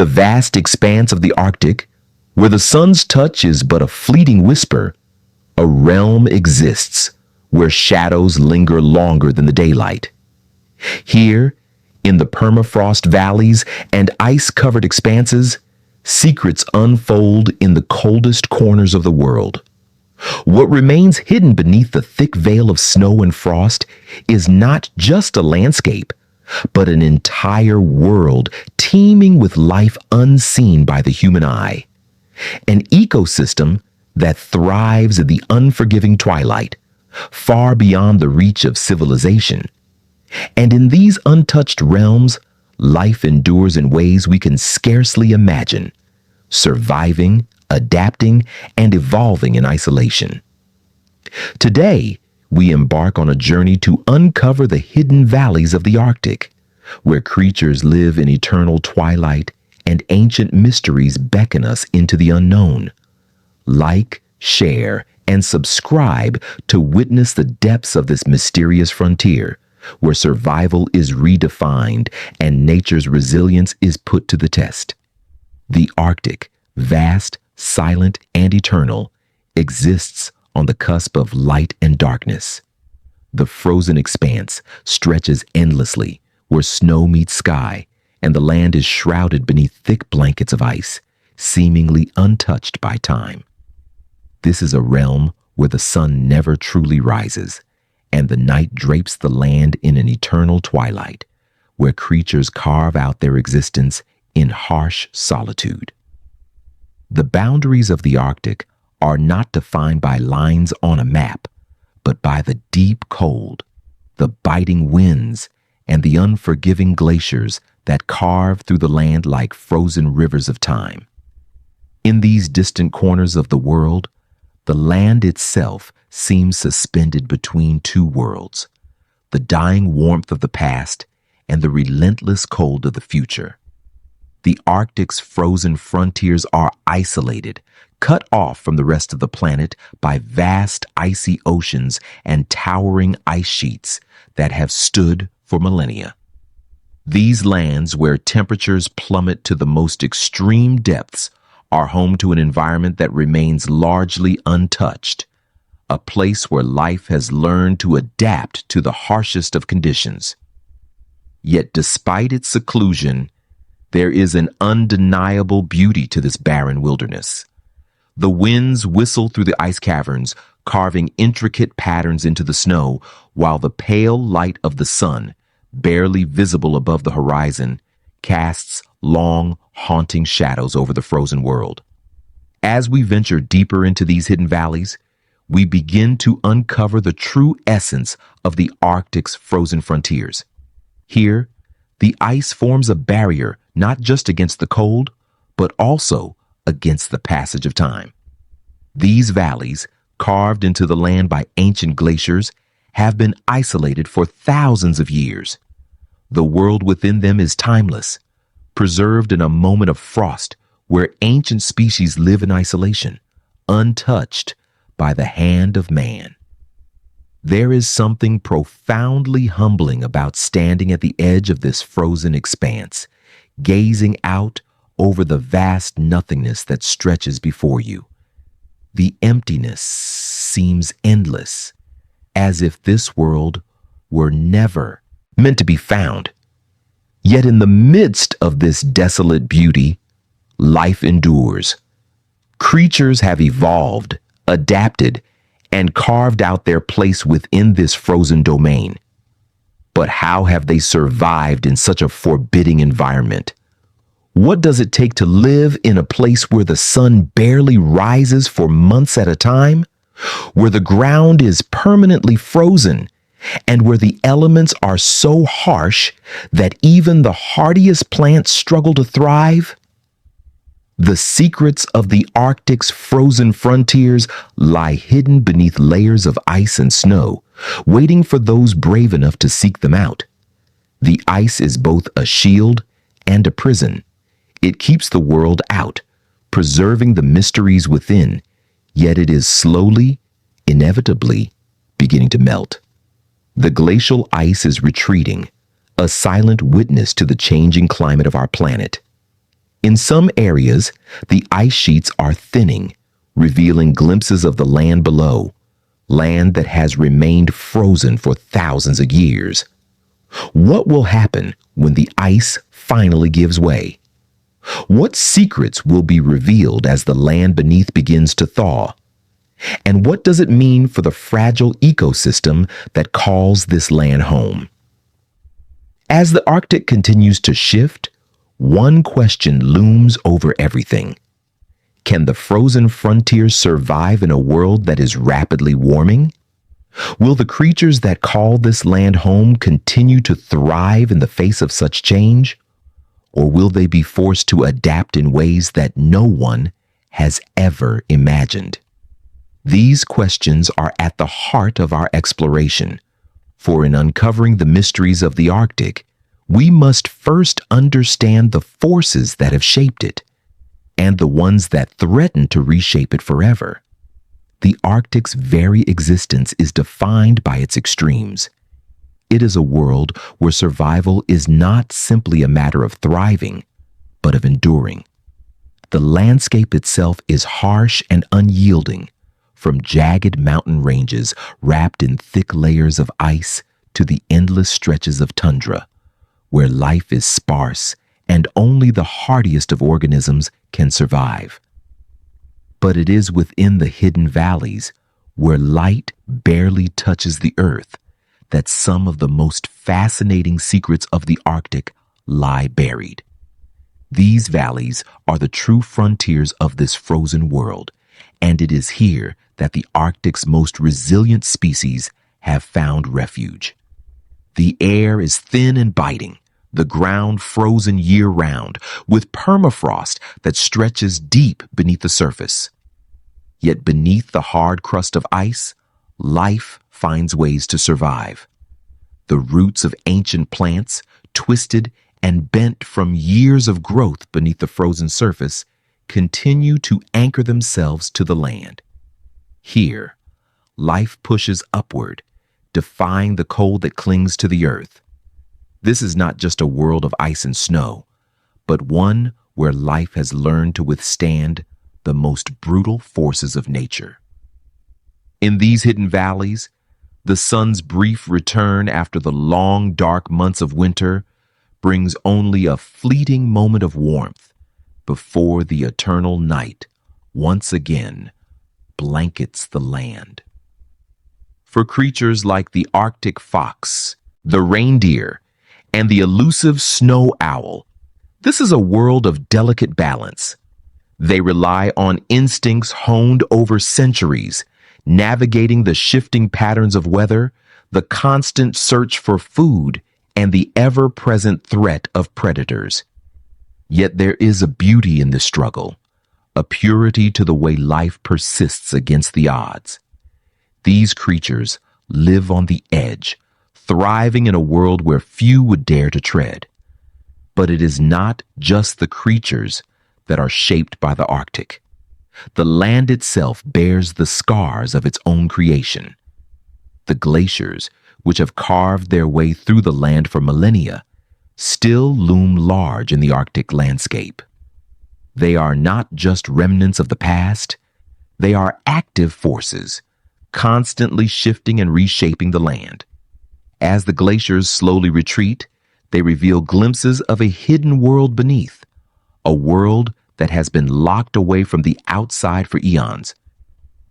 the vast expanse of the Arctic, where the sun's touch is but a fleeting whisper, a realm exists where shadows linger longer than the daylight. Here, in the permafrost valleys and ice-covered expanses, secrets unfold in the coldest corners of the world. What remains hidden beneath the thick veil of snow and frost is not just a landscape, but an entire world teeming with life unseen by the human eye. An ecosystem that thrives in the unforgiving twilight, far beyond the reach of civilization. And in these untouched realms, life endures in ways we can scarcely imagine, surviving, adapting, and evolving in isolation. Today, we embark on a journey to uncover the hidden valleys of the Arctic, where creatures live in eternal twilight and ancient mysteries beckon us into the unknown. Like, share, and subscribe to witness the depths of this mysterious frontier, where survival is redefined and nature's resilience is put to the test. The Arctic, vast, silent, and eternal, exists on the cusp of light and darkness. The frozen expanse stretches endlessly, where snow meets sky, and the land is shrouded beneath thick blankets of ice, seemingly untouched by time. This is a realm where the sun never truly rises, and the night drapes the land in an eternal twilight, where creatures carve out their existence in harsh solitude. The boundaries of the Arctic are not defined by lines on a map, but by the deep cold, the biting winds, and the unforgiving glaciers that carve through the land like frozen rivers of time. In these distant corners of the world, the land itself seems suspended between two worlds, the dying warmth of the past and the relentless cold of the future. The Arctic's frozen frontiers are isolated, cut off from the rest of the planet by vast icy oceans and towering ice sheets that have stood for millennia. These lands, where temperatures plummet to the most extreme depths, are home to an environment that remains largely untouched, a place where life has learned to adapt to the harshest of conditions. Yet despite its seclusion, there is an undeniable beauty to this barren wilderness. The winds whistle through the ice caverns, carving intricate patterns into the snow, while the pale light of the sun, barely visible above the horizon, casts long, haunting shadows over the frozen world. As we venture deeper into these hidden valleys, we begin to uncover the true essence of the Arctic's frozen frontiers. Here, the ice forms a barrier not just against the cold, but also against the passage of time. These valleys, carved into the land by ancient glaciers, have been isolated for thousands of years. The world within them is timeless, preserved in a moment of frost where ancient species live in isolation, untouched by the hand of man. There is something profoundly humbling about standing at the edge of this frozen expanse, gazing out over the vast nothingness that stretches before you. The emptiness seems endless, as if this world were never meant to be found. Yet in the midst of this desolate beauty, life endures. Creatures have evolved, adapted, and carved out their place within this frozen domain. But how have they survived in such a forbidding environment? What does it take to live in a place where the sun barely rises for months at a time, where the ground is permanently frozen, and where the elements are so harsh that even the hardiest plants struggle to thrive? The secrets of the Arctic's frozen frontiers lie hidden beneath layers of ice and snow, waiting for those brave enough to seek them out. The ice is both a shield and a prison. It keeps the world out, preserving the mysteries within, yet it is slowly, inevitably, beginning to melt. The glacial ice is retreating, a silent witness to the changing climate of our planet. In some areas, the ice sheets are thinning, revealing glimpses of the land below, land that has remained frozen for thousands of years. What will happen when the ice finally gives way? What secrets will be revealed as the land beneath begins to thaw? And what does it mean for the fragile ecosystem that calls this land home? As the Arctic continues to shift, one question looms over everything. Can the frozen frontiers survive in a world that is rapidly warming? Will the creatures that call this land home continue to thrive in the face of such change? Or will they be forced to adapt in ways that no one has ever imagined? These questions are at the heart of our exploration, for in uncovering the mysteries of the Arctic, we must first understand the forces that have shaped it, and the ones that threaten to reshape it forever. The Arctic's very existence is defined by its extremes. It is a world where survival is not simply a matter of thriving, but of enduring. The landscape itself is harsh and unyielding, from jagged mountain ranges wrapped in thick layers of ice to the endless stretches of tundra, where life is sparse and only the hardiest of organisms can survive. But it is within the hidden valleys, where light barely touches the earth, that some of the most fascinating secrets of the Arctic lie buried. These valleys are the true frontiers of this frozen world, and it is here that the Arctic's most resilient species have found refuge. The air is thin and biting, the ground frozen year-round, with permafrost that stretches deep beneath the surface. Yet beneath the hard crust of ice, life finds ways to survive. The roots of ancient plants, twisted and bent from years of growth beneath the frozen surface, continue to anchor themselves to the land. Here, life pushes upward, defying the cold that clings to the earth. This is not just a world of ice and snow, but one where life has learned to withstand the most brutal forces of nature. In these hidden valleys, the sun's brief return after the long, dark months of winter brings only a fleeting moment of warmth before the eternal night once again blankets the land. For creatures like the Arctic fox, the reindeer, and the elusive snow owl, this is a world of delicate balance. They rely on instincts honed over centuries, navigating the shifting patterns of weather, the constant search for food, and the ever-present threat of predators. Yet there is a beauty in this struggle, a purity to the way life persists against the odds. These creatures live on the edge, thriving in a world where few would dare to tread. But it is not just the creatures that are shaped by the Arctic. The land itself bears the scars of its own creation. The glaciers, which have carved their way through the land for millennia, still loom large in the Arctic landscape. They are not just remnants of the past, they are active forces, constantly shifting and reshaping the land. As the glaciers slowly retreat, they reveal glimpses of a hidden world beneath, a world that has been locked away from the outside for eons.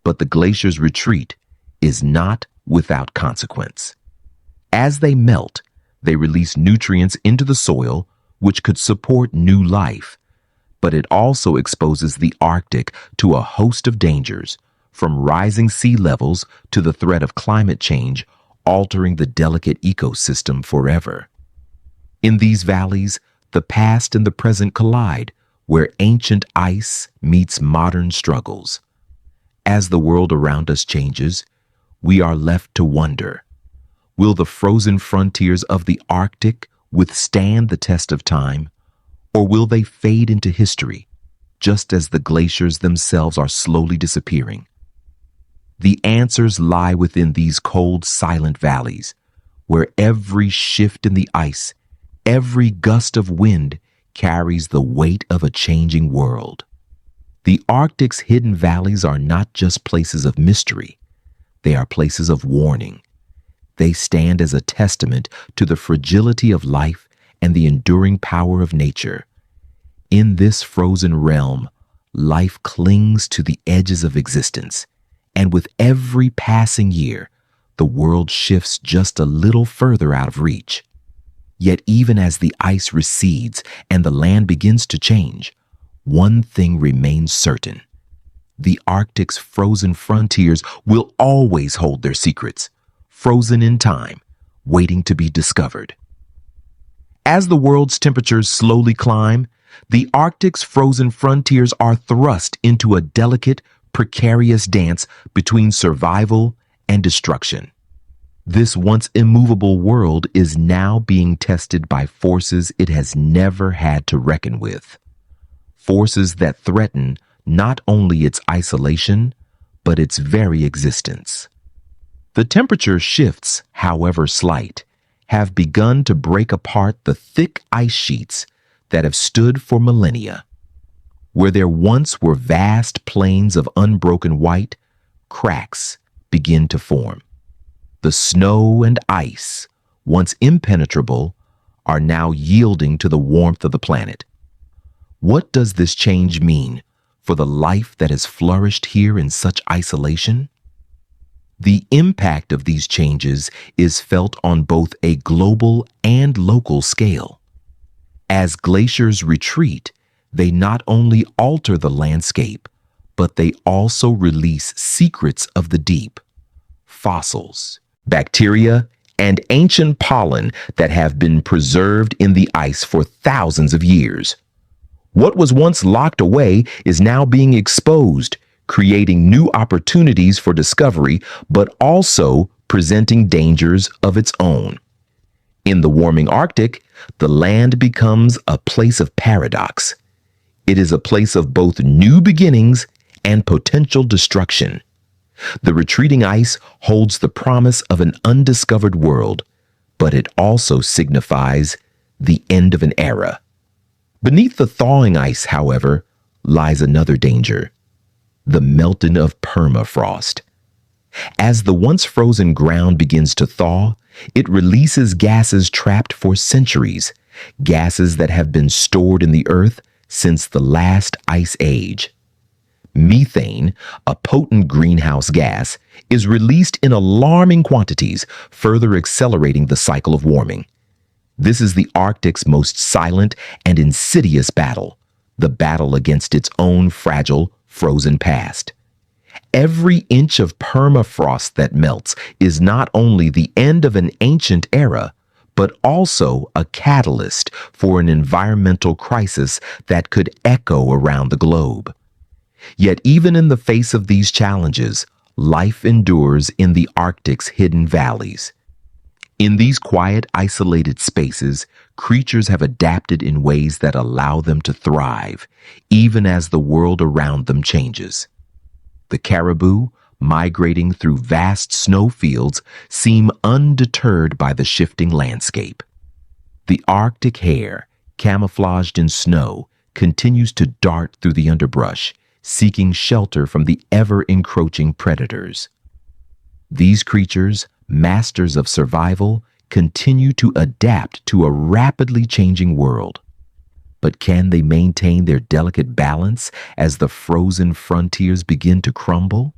But the glacier's retreat is not without consequence. As they melt, they release nutrients into the soil which could support new life. But it also exposes the Arctic to a host of dangers, from rising sea levels to the threat of climate change altering the delicate ecosystem forever. In these valleys, the past and the present collide, where ancient ice meets modern struggles. As the world around us changes, we are left to wonder, will the frozen frontiers of the Arctic withstand the test of time, or will they fade into history, just as the glaciers themselves are slowly disappearing? The answers lie within these cold, silent valleys, where every shift in the ice, every gust of wind carries the weight of a changing world. The Arctic's hidden valleys are not just places of mystery, they are places of warning. They stand as a testament to the fragility of life and the enduring power of nature. In this frozen realm, life clings to the edges of existence, and with every passing year, the world shifts just a little further out of reach. Yet even as the ice recedes and the land begins to change, one thing remains certain. The Arctic's frozen frontiers will always hold their secrets, frozen in time, waiting to be discovered. As the world's temperatures slowly climb, the Arctic's frozen frontiers are thrust into a delicate, precarious dance between survival and destruction. This once immovable world is now being tested by forces it has never had to reckon with. Forces that threaten not only its isolation, but its very existence. The temperature shifts, however slight, have begun to break apart the thick ice sheets that have stood for millennia. Where there once were vast plains of unbroken white, cracks begin to form. The snow and ice, once impenetrable, are now yielding to the warmth of the planet. What does this change mean for the life that has flourished here in such isolation? The impact of these changes is felt on both a global and local scale. As glaciers retreat, they not only alter the landscape, but they also release secrets of the deep, fossils, bacteria, and ancient pollen that have been preserved in the ice for thousands of years. What was once locked away is now being exposed, creating new opportunities for discovery, but also presenting dangers of its own. In the warming Arctic, the land becomes a place of paradox. It is a place of both new beginnings and potential destruction. The retreating ice holds the promise of an undiscovered world, but it also signifies the end of an era. Beneath the thawing ice, however, lies another danger: the melting of permafrost. As the once frozen ground begins to thaw, it releases gases trapped for centuries, gases that have been stored in the earth since the last ice age. Methane, a potent greenhouse gas, is released in alarming quantities, further accelerating the cycle of warming. This is the Arctic's most silent and insidious battle, the battle against its own fragile, frozen past. Every inch of permafrost that melts is not only the end of an ancient era, but also a catalyst for an environmental crisis that could echo around the globe. Yet even in the face of these challenges, life endures in the Arctic's hidden valleys. In these quiet, isolated spaces, creatures have adapted in ways that allow them to thrive, even as the world around them changes. The caribou, migrating through vast snowfields, seem undeterred by the shifting landscape. The Arctic hare, camouflaged in snow, continues to dart through the underbrush, seeking shelter from the ever-encroaching predators. These creatures, masters of survival, continue to adapt to a rapidly changing world. But can they maintain their delicate balance as the frozen frontiers begin to crumble?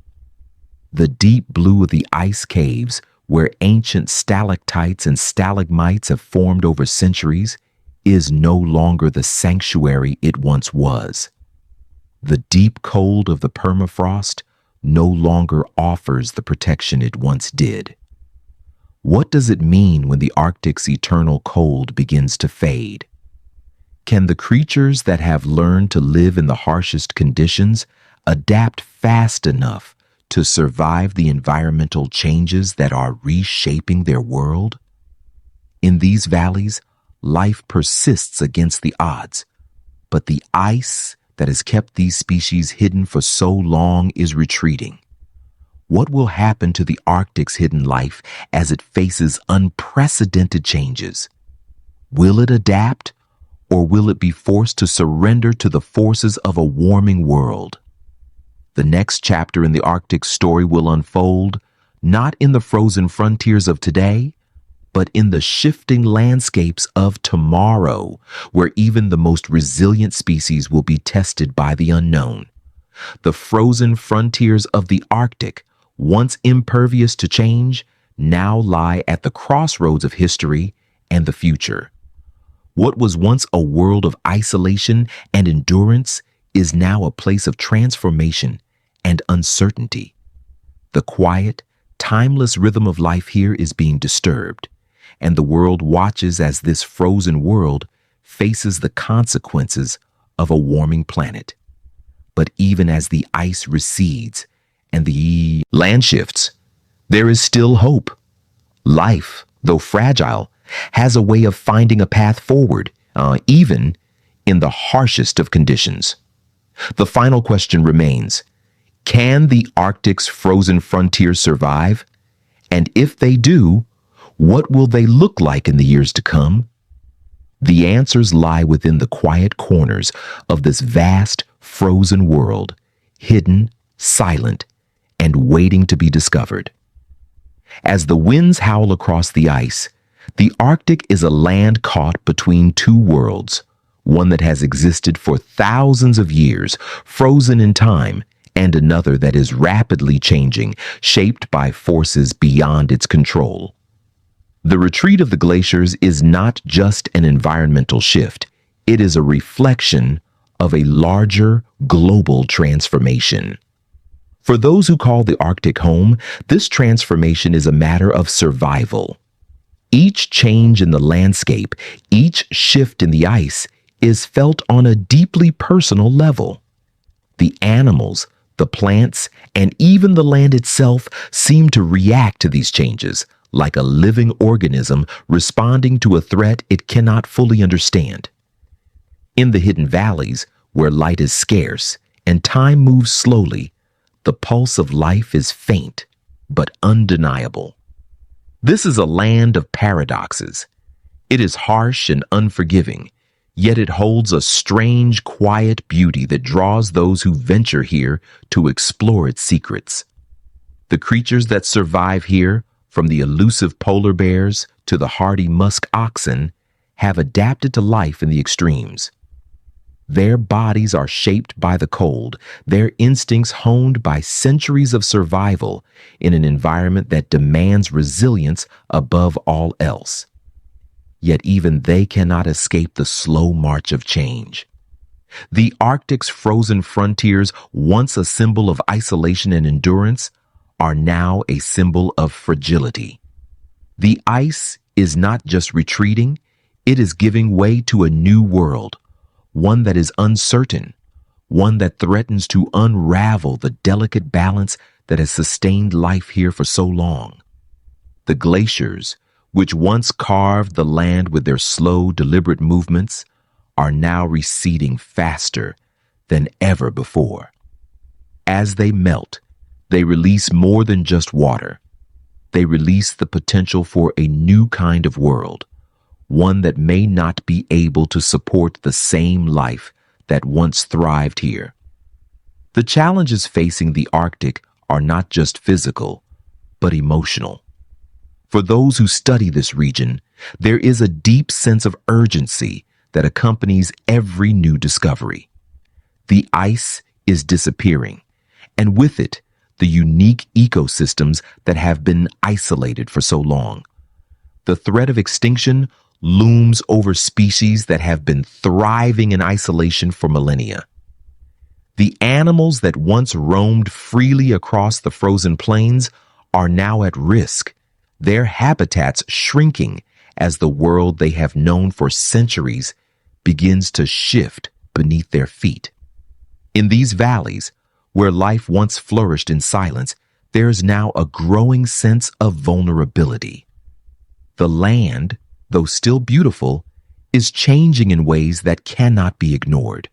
The deep blue of the ice caves, where ancient stalactites and stalagmites have formed over centuries, is no longer the sanctuary it once was. The deep cold of the permafrost no longer offers the protection it once did. What does it mean when the Arctic's eternal cold begins to fade? Can the creatures that have learned to live in the harshest conditions adapt fast enough to survive the environmental changes that are reshaping their world? In these valleys, life persists against the odds, but the ice that has kept these species hidden for so long is retreating. What will happen to the Arctic's hidden life as it faces unprecedented changes? Will it adapt, Or will it be forced to surrender to the forces of a warming world? The next chapter in the Arctic story will unfold not in the frozen frontiers of today, but in the shifting landscapes of tomorrow, where even the most resilient species will be tested by the unknown. The frozen frontiers of the Arctic, once impervious to change, now lie at the crossroads of history and the future. What was once a world of isolation and endurance is now a place of transformation and uncertainty. The quiet, timeless rhythm of life here is being disturbed, and the world watches as this frozen world faces the consequences of a warming planet. But even as the ice recedes and the land shifts, there is still hope. Life, though fragile, has a way of finding a path forward, even in the harshest of conditions. The final question remains, can the Arctic's frozen frontiers survive? And if they do, what will they look like in the years to come? The answers lie within the quiet corners of this vast, frozen world, hidden, silent, and waiting to be discovered. As the winds howl across the ice, the Arctic is a land caught between two worlds, one that has existed for thousands of years, frozen in time, and another that is rapidly changing, shaped by forces beyond its control. The retreat of the glaciers is not just an environmental shift, it is a reflection of a larger global transformation. For those who call the Arctic home, this transformation is a matter of survival. Each change in the landscape, each shift in the ice, is felt on a deeply personal level. The animals, the plants, and even the land itself seem to react to these changes, like a living organism responding to a threat it cannot fully understand. In the hidden valleys, where light is scarce and time moves slowly, the pulse of life is faint but undeniable. This is a land of paradoxes. It is harsh and unforgiving, yet it holds a strange, quiet beauty that draws those who venture here to explore its secrets. The creatures that survive here, from the elusive polar bears to the hardy musk oxen, have adapted to life in the extremes. Their bodies are shaped by the cold, their instincts honed by centuries of survival in an environment that demands resilience above all else. Yet even they cannot escape the slow march of change. The Arctic's frozen frontiers, once a symbol of isolation and endurance, are now a symbol of fragility. The ice is not just retreating, it is giving way to a new world, one that is uncertain, one that threatens to unravel the delicate balance that has sustained life here for so long. The glaciers, which once carved the land with their slow, deliberate movements, are now receding faster than ever before. As they melt, they release more than just water. They release the potential for a new kind of world, one that may not be able to support the same life that once thrived here. The challenges facing the Arctic are not just physical, but emotional. For those who study this region, there is a deep sense of urgency that accompanies every new discovery. The ice is disappearing, and with it, the unique ecosystems that have been isolated for so long. The threat of extinction looms over species that have been thriving in isolation for millennia. The animals that once roamed freely across the frozen plains are now at risk, their habitats shrinking as the world they have known for centuries begins to shift beneath their feet. In these valleys, where life once flourished in silence, there is now a growing sense of vulnerability. The land, though still beautiful, is changing in ways that cannot be ignored.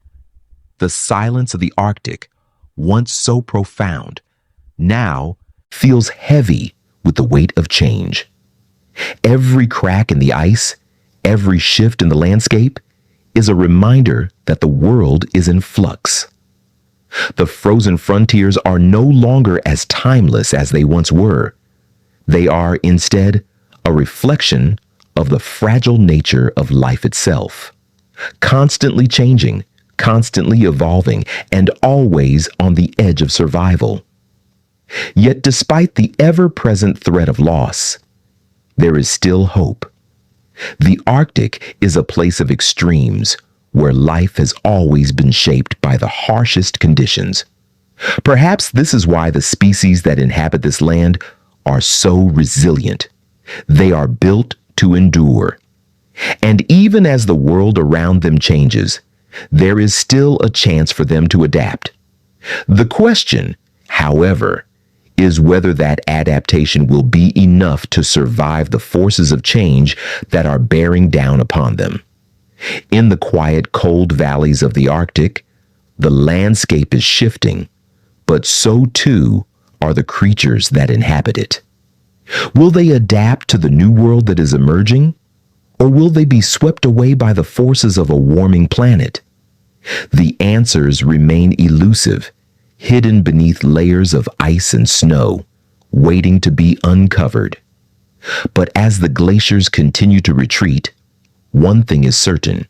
The silence of the Arctic, once so profound, now feels heavy with the weight of change. Every crack in the ice, every shift in the landscape, is a reminder that the world is in flux. The frozen frontiers are no longer as timeless as they once were. They are instead a reflection of the fragile nature of life itself, constantly changing, constantly evolving, and always on the edge of survival. Yet despite the ever-present threat of loss, there is still hope. The Arctic is a place of extremes where life has always been shaped by the harshest conditions. Perhaps this is why the species that inhabit this land are so resilient. They are built to endure. And even as the world around them changes, there is still a chance for them to adapt. The question, however, is whether that adaptation will be enough to survive the forces of change that are bearing down upon them. In the quiet, cold valleys of the Arctic, the landscape is shifting, but so too are the creatures that inhabit it. Will they adapt to the new world that is emerging, or will they be swept away by the forces of a warming planet? The answers remain elusive, hidden beneath layers of ice and snow, waiting to be uncovered. But as the glaciers continue to retreat, one thing is certain: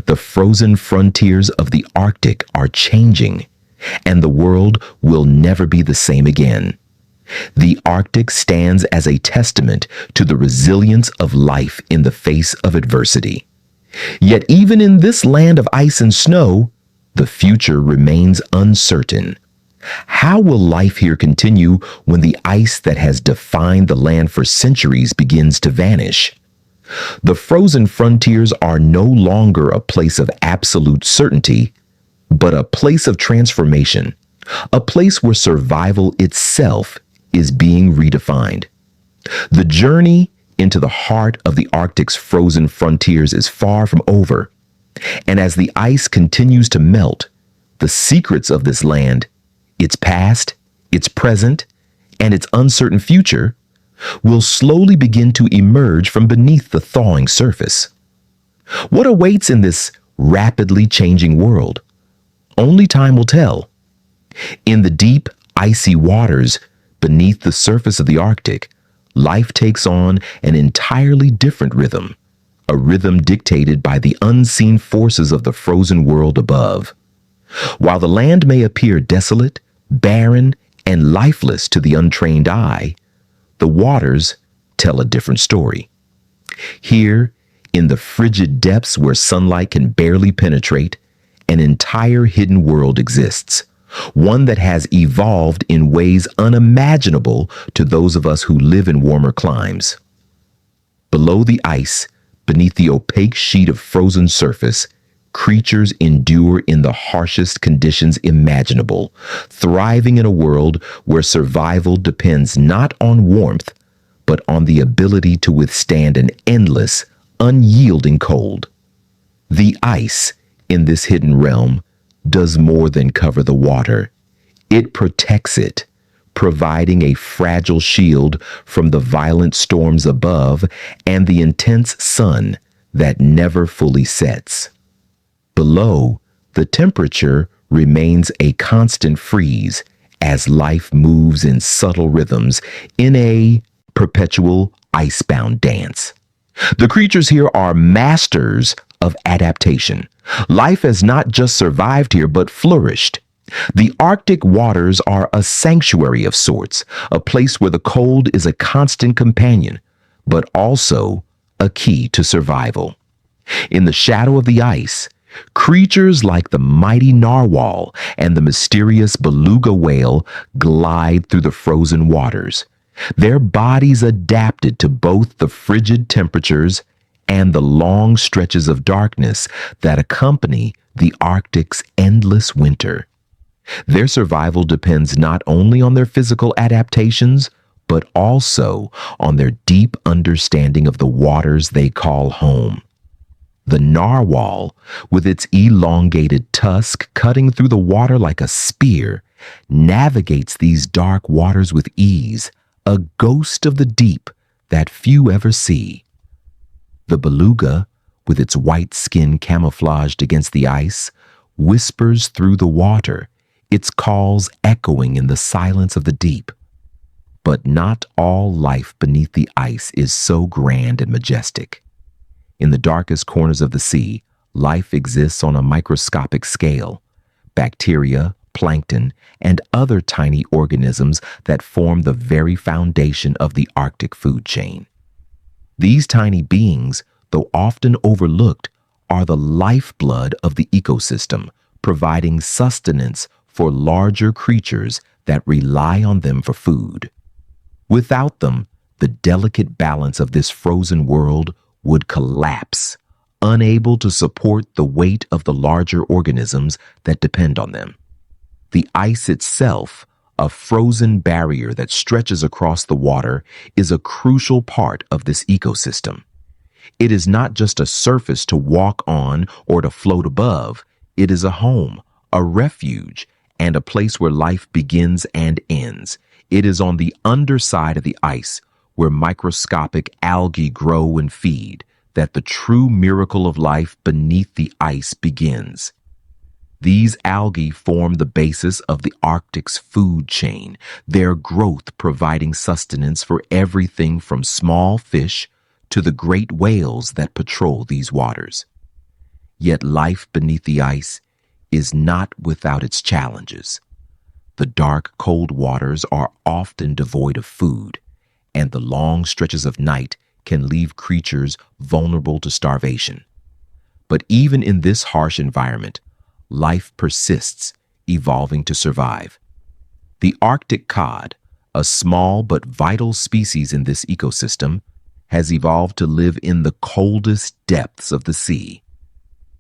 the frozen frontiers of the Arctic are changing, and the world will never be the same again. The Arctic stands as a testament to the resilience of life in the face of adversity. Yet even in this land of ice and snow, the future remains uncertain. How will life here continue when the ice that has defined the land for centuries begins to vanish? The frozen frontiers are no longer a place of absolute certainty, but a place of transformation, a place where survival itself is being redefined. The journey into the heart of the Arctic's frozen frontiers is far from over, and as the ice continues to melt, the secrets of this land, its past, its present, and its uncertain future, will slowly begin to emerge from beneath the thawing surface. What awaits in this rapidly changing world? Only time will tell. In the deep, icy waters beneath the surface of the Arctic, life takes on an entirely different rhythm, a rhythm dictated by the unseen forces of the frozen world above. While the land may appear desolate, barren, and lifeless to the untrained eye, the waters tell a different story. Here, in the frigid depths where sunlight can barely penetrate, an entire hidden world exists, one that has evolved in ways unimaginable to those of us who live in warmer climes. Below the ice, beneath the opaque sheet of frozen surface, creatures endure in the harshest conditions imaginable, thriving in a world where survival depends not on warmth, but on the ability to withstand an endless, unyielding cold. The ice in this hidden realm does more than cover the water. It protects it, providing a fragile shield from the violent storms above and the intense sun that never fully sets. Below, the temperature remains a constant freeze as life moves in subtle rhythms in a perpetual icebound dance. The creatures here are masters of adaptation. Life has not just survived here, but flourished. The Arctic waters are a sanctuary of sorts, a place where the cold is a constant companion, but also a key to survival. In the shadow of the ice, creatures like the mighty narwhal and the mysterious beluga whale glide through the frozen waters, their bodies adapted to both the frigid temperatures and the long stretches of darkness that accompany the Arctic's endless winter. Their survival depends not only on their physical adaptations, but also on their deep understanding of the waters they call home. The narwhal, with its elongated tusk cutting through the water like a spear, navigates these dark waters with ease, a ghost of the deep that few ever see. The beluga, with its white skin camouflaged against the ice, whispers through the water, its calls echoing in the silence of the deep. But not all life beneath the ice is so grand and majestic. In the darkest corners of the sea, life exists on a microscopic scale. Bacteria, plankton, and other tiny organisms that form the very foundation of the Arctic food chain. These tiny beings, though often overlooked, are the lifeblood of the ecosystem, providing sustenance for larger creatures that rely on them for food. Without them, the delicate balance of this frozen world would collapse, unable to support the weight of the larger organisms that depend on them. The ice itself, a frozen barrier that stretches across the water, is a crucial part of this ecosystem. It is not just a surface to walk on or to float above. It is a home, a refuge, and a place where life begins and ends. It is on the underside of the ice, where microscopic algae grow and feed, that the true miracle of life beneath the ice begins. These algae form the basis of the Arctic's food chain, their growth providing sustenance for everything from small fish to the great whales that patrol these waters. Yet life beneath the ice is not without its challenges. The dark, cold waters are often devoid of food, and the long stretches of night can leave creatures vulnerable to starvation. But even in this harsh environment, life persists, evolving to survive. The Arctic cod, a small but vital species in this ecosystem, has evolved to live in the coldest depths of the sea.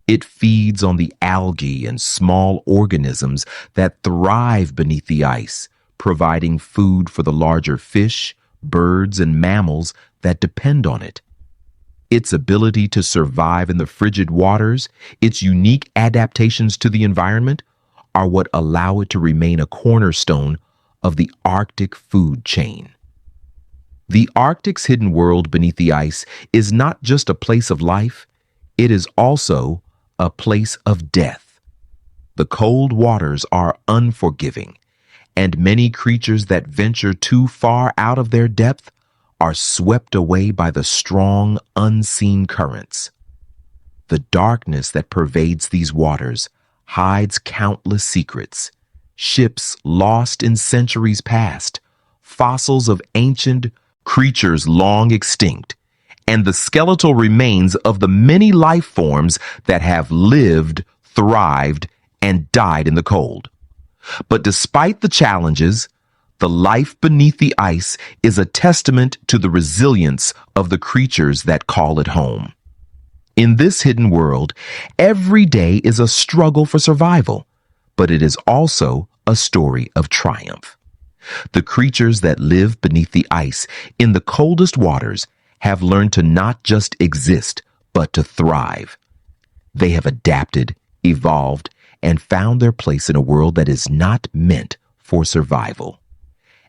It feeds on the algae and small organisms that thrive beneath the ice, providing food for the larger fish, birds, and mammals that depend on it. Its ability to survive in the frigid waters, its unique adaptations to the environment, are what allow it to remain a cornerstone of the Arctic food chain. The Arctic's hidden world beneath the ice is not just a place of life, it is also a place of death. The cold waters are unforgiving, and many creatures that venture too far out of their depth are swept away by the strong, unseen currents. The darkness that pervades these waters hides countless secrets: ships lost in centuries past, fossils of ancient creatures long extinct, and the skeletal remains of the many life forms that have lived, thrived, and died in the cold. But despite the challenges, the life beneath the ice is a testament to the resilience of the creatures that call it home. In this hidden world, every day is a struggle for survival, but it is also a story of triumph. The creatures that live beneath the ice in the coldest waters have learned to not just exist, but to thrive. They have adapted, evolved, and found their place in a world that is not meant for survival.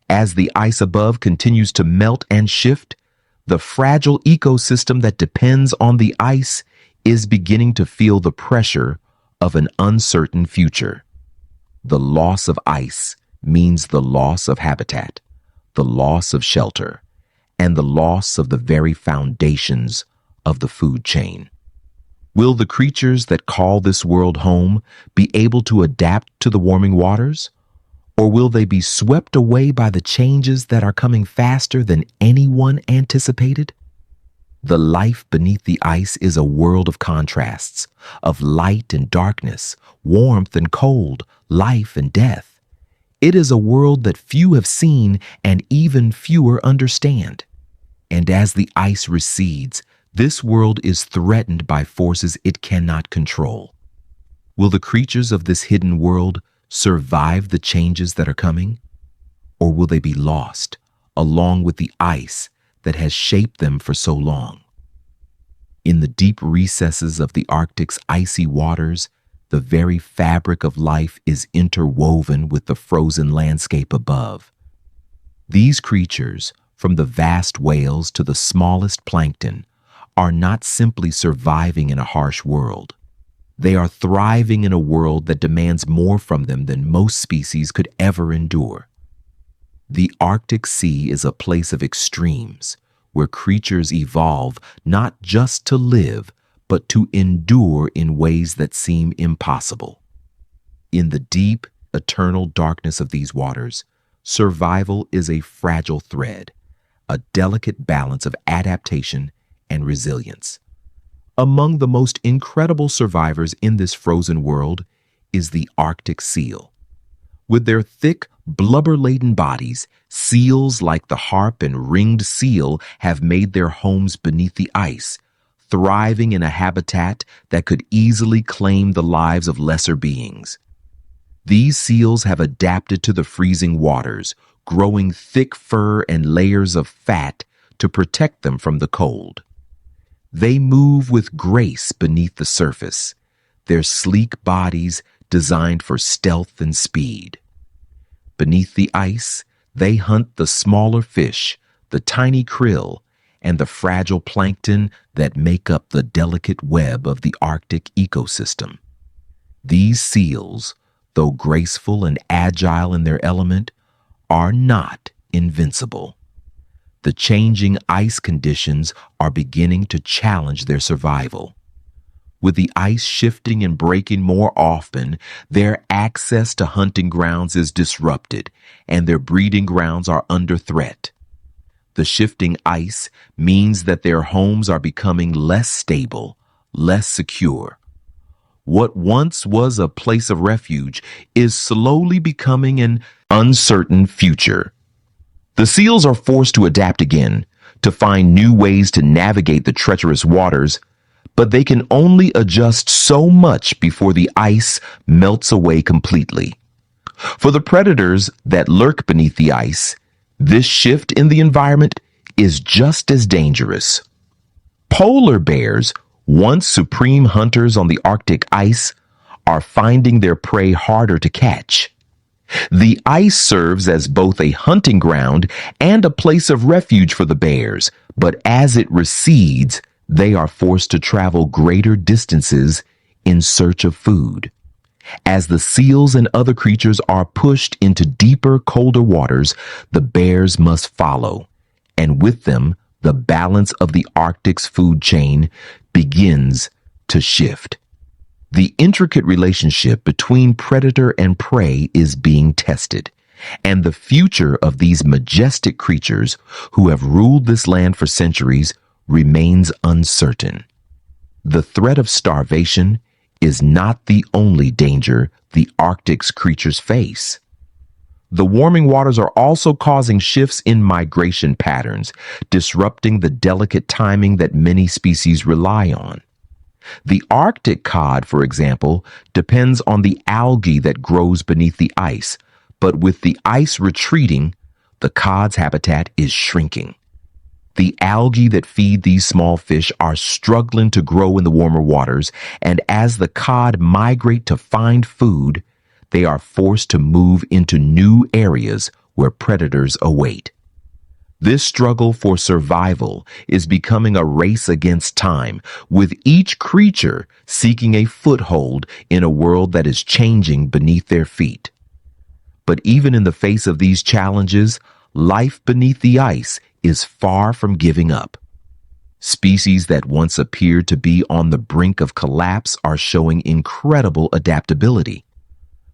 As the ice above continues to melt and shift, the fragile ecosystem that depends on the ice is beginning to feel the pressure of an uncertain future. The loss of ice means the loss of habitat, the loss of shelter, and the loss of the very foundations of the food chain. Will the creatures that call this world home be able to adapt to the warming waters? Or will they be swept away by the changes that are coming faster than anyone anticipated? The life beneath the ice is a world of contrasts, of light and darkness, warmth and cold, life and death. It is a world that few have seen and even fewer understand. And as the ice recedes, this world is threatened by forces it cannot control. Will the creatures of this hidden world survive the changes that are coming? Or will they be lost, along with the ice that has shaped them for so long? In the deep recesses of the Arctic's icy waters, the very fabric of life is interwoven with the frozen landscape above. These creatures, from the vast whales to the smallest plankton, are not simply surviving in a harsh world. They are thriving in a world that demands more from them than most species could ever endure. The Arctic Sea is a place of extremes, where creatures evolve not just to live, but to endure in ways that seem impossible. In the deep, eternal darkness of these waters, survival is a fragile thread, a delicate balance of adaptation and resilience. Among the most incredible survivors in this frozen world is the Arctic seal. With their thick, blubber-laden bodies, seals like the harp and ringed seal have made their homes beneath the ice, thriving in a habitat that could easily claim the lives of lesser beings. These seals have adapted to the freezing waters, growing thick fur and layers of fat to protect them from the cold. They move with grace beneath the surface, their sleek bodies designed for stealth and speed. Beneath the ice, they hunt the smaller fish, the tiny krill, and the fragile plankton that make up the delicate web of the Arctic ecosystem. These seals, though graceful and agile in their element, are not invincible. The changing ice conditions are beginning to challenge their survival. With the ice shifting and breaking more often, their access to hunting grounds is disrupted, and their breeding grounds are under threat. The shifting ice means that their homes are becoming less stable, less secure. What once was a place of refuge is slowly becoming an uncertain future. The seals are forced to adapt again, to find new ways to navigate the treacherous waters, but they can only adjust so much before the ice melts away completely. For the predators that lurk beneath the ice, this shift in the environment is just as dangerous. Polar bears, once supreme hunters on the Arctic ice, are finding their prey harder to catch. The ice serves as both a hunting ground and a place of refuge for the bears, but as it recedes, they are forced to travel greater distances in search of food. As the seals and other creatures are pushed into deeper, colder waters, the bears must follow, and with them, the balance of the Arctic's food chain begins to shift. The intricate relationship between predator and prey is being tested, and the future of these majestic creatures who have ruled this land for centuries remains uncertain. The threat of starvation is not the only danger the Arctic's creatures face. The warming waters are also causing shifts in migration patterns, disrupting the delicate timing that many species rely on. The Arctic cod, for example, depends on the algae that grows beneath the ice, but with the ice retreating, the cod's habitat is shrinking. The algae that feed these small fish are struggling to grow in the warmer waters, and as the cod migrate to find food, they are forced to move into new areas where predators await. This struggle for survival is becoming a race against time, with each creature seeking a foothold in a world that is changing beneath their feet. But even in the face of these challenges, life beneath the ice is far from giving up. Species that once appeared to be on the brink of collapse are showing incredible adaptability.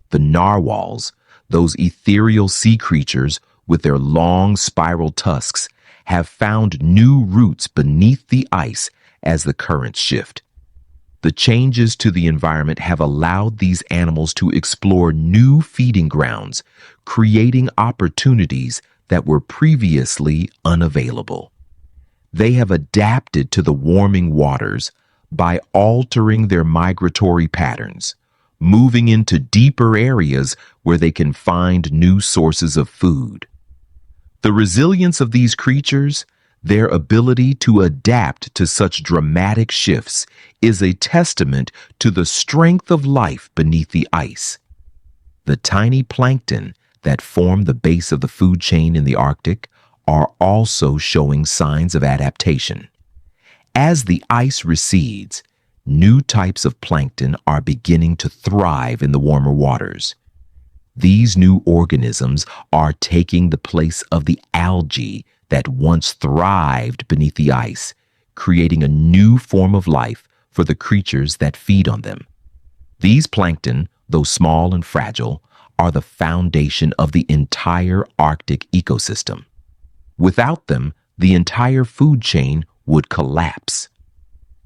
The narwhals, those ethereal sea creatures with their long spiral tusks, have found new roots beneath the ice as the currents shift. The changes to the environment have allowed these animals to explore new feeding grounds, creating opportunities that were previously unavailable. They have adapted to the warming waters by altering their migratory patterns, moving into deeper areas where they can find new sources of food. The resilience of these creatures, their ability to adapt to such dramatic shifts, is a testament to the strength of life beneath the ice. The tiny plankton that form the base of the food chain in the Arctic are also showing signs of adaptation. As the ice recedes, new types of plankton are beginning to thrive in the warmer waters. These new organisms are taking the place of the algae that once thrived beneath the ice, creating a new form of life for the creatures that feed on them. These plankton, though small and fragile, are the foundation of the entire Arctic ecosystem. Without them, the entire food chain would collapse.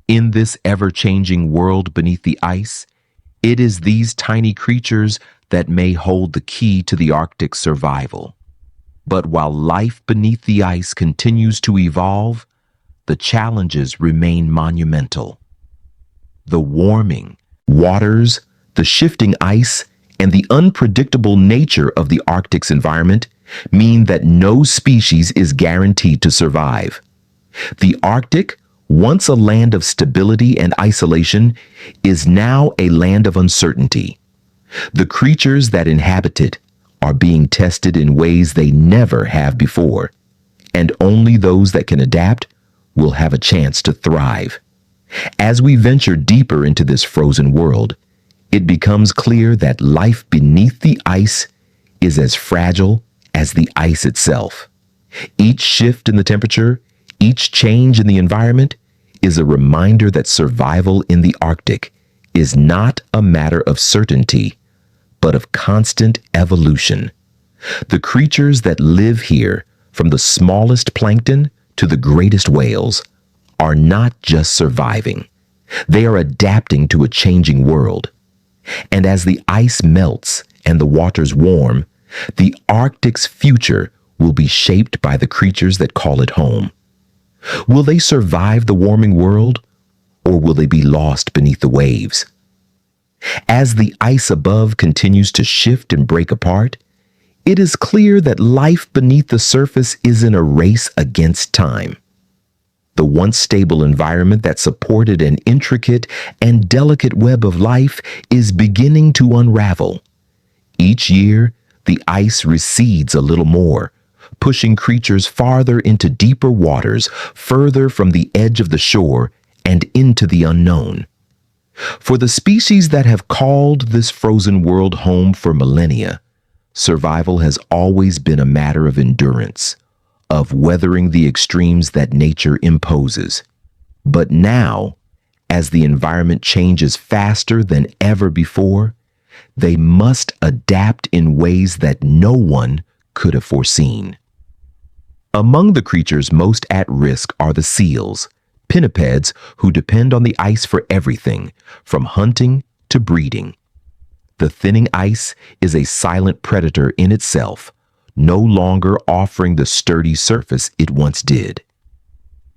In this ever-changing world beneath the ice, it is these tiny creatures that may hold the key to the Arctic's survival. But while life beneath the ice continues to evolve, the challenges remain monumental. The warming waters, the shifting ice, and the unpredictable nature of the Arctic's environment mean that no species is guaranteed to survive. The Arctic, once a land of stability and isolation, is now a land of uncertainty. The creatures that inhabit it are being tested in ways they never have before, and only those that can adapt will have a chance to thrive. As we venture deeper into this frozen world, it becomes clear that life beneath the ice is as fragile as the ice itself. Each shift in the temperature, each change in the environment is a reminder that survival in the Arctic is not a matter of certainty, but of constant evolution. The creatures that live here, from the smallest plankton to the greatest whales, are not just surviving. They are adapting to a changing world. And as the ice melts and the waters warm, the Arctic's future will be shaped by the creatures that call it home. Will they survive the warming world, or will they be lost beneath the waves? As the ice above continues to shift and break apart, it is clear that life beneath the surface is in a race against time. The once stable environment that supported an intricate and delicate web of life is beginning to unravel. Each year, the ice recedes a little more, pushing creatures farther into deeper waters, further from the edge of the shore and into the unknown. For the species that have called this frozen world home for millennia, survival has always been a matter of endurance, of weathering the extremes that nature imposes. But now, as the environment changes faster than ever before, they must adapt in ways that no one could have foreseen. Among the creatures most at risk are the seals, pinnipeds who depend on the ice for everything, from hunting to breeding. The thinning ice is a silent predator in itself, no longer offering the sturdy surface it once did.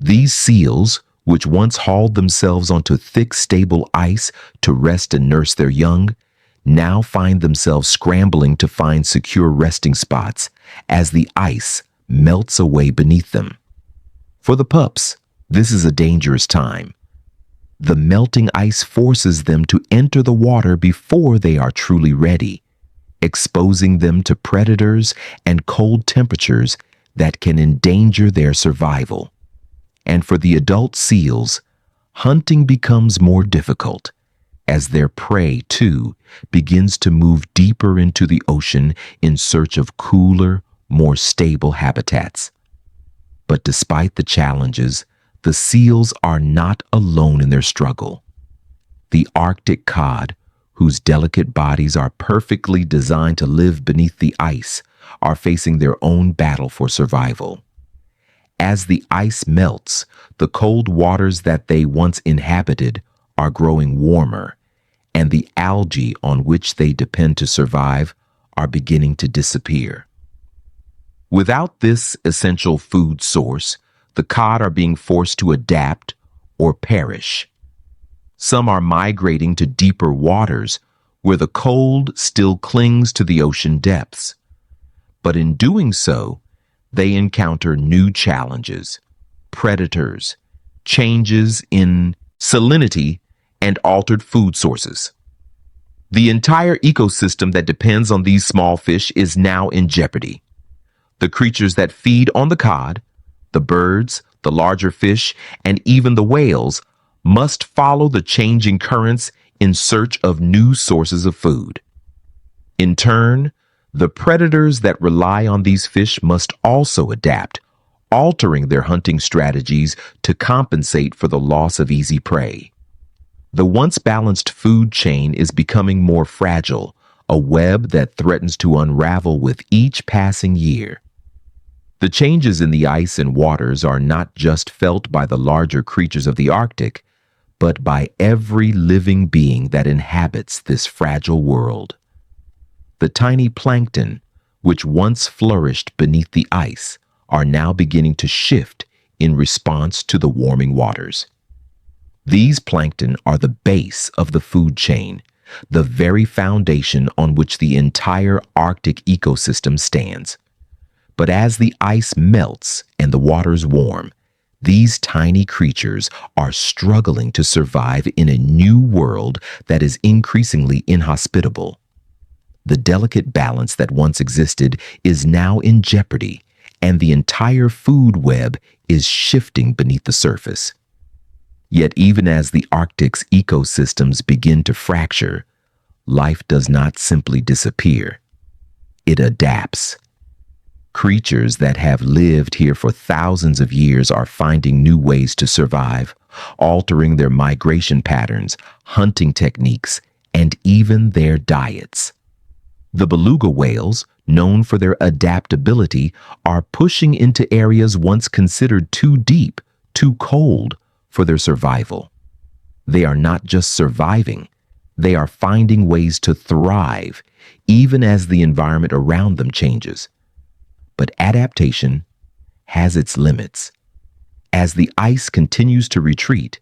These seals, which once hauled themselves onto thick, stable ice to rest and nurse their young, now find themselves scrambling to find secure resting spots as the ice melts away beneath them. For the pups, this is a dangerous time. The melting ice forces them to enter the water before they are truly ready, exposing them to predators and cold temperatures that can endanger their survival. And for the adult seals, hunting becomes more difficult as their prey, too, begins to move deeper into the ocean in search of cooler, more stable habitats. But despite the challenges, the seals are not alone in their struggle. The Arctic cod, whose delicate bodies are perfectly designed to live beneath the ice, are facing their own battle for survival. As the ice melts, the cold waters that they once inhabited are growing warmer, and the algae on which they depend to survive are beginning to disappear. Without this essential food source, the cod are being forced to adapt or perish. Some are migrating to deeper waters where the cold still clings to the ocean depths. But in doing so, they encounter new challenges, predators, changes in salinity, and altered food sources. The entire ecosystem that depends on these small fish is now in jeopardy. The creatures that feed on the cod, the birds, the larger fish, and even the whales must follow the changing currents in search of new sources of food. In turn, the predators that rely on these fish must also adapt, altering their hunting strategies to compensate for the loss of easy prey. The once balanced food chain is becoming more fragile, a web that threatens to unravel with each passing year. The changes in the ice and waters are not just felt by the larger creatures of the Arctic, but by every living being that inhabits this fragile world. The tiny plankton, which once flourished beneath the ice, are now beginning to shift in response to the warming waters. These plankton are the base of the food chain, the very foundation on which the entire Arctic ecosystem stands. But as the ice melts and the waters warm, these tiny creatures are struggling to survive in a new world that is increasingly inhospitable. The delicate balance that once existed is now in jeopardy, and the entire food web is shifting beneath the surface. Yet even as the Arctic's ecosystems begin to fracture, life does not simply disappear. It adapts. Creatures that have lived here for thousands of years are finding new ways to survive, altering their migration patterns, hunting techniques, and even their diets. The beluga whales, known for their adaptability, are pushing into areas once considered too deep, too cold for their survival. They are not just surviving, they are finding ways to thrive, even as the environment around them changes. But adaptation has its limits. As the ice continues to retreat,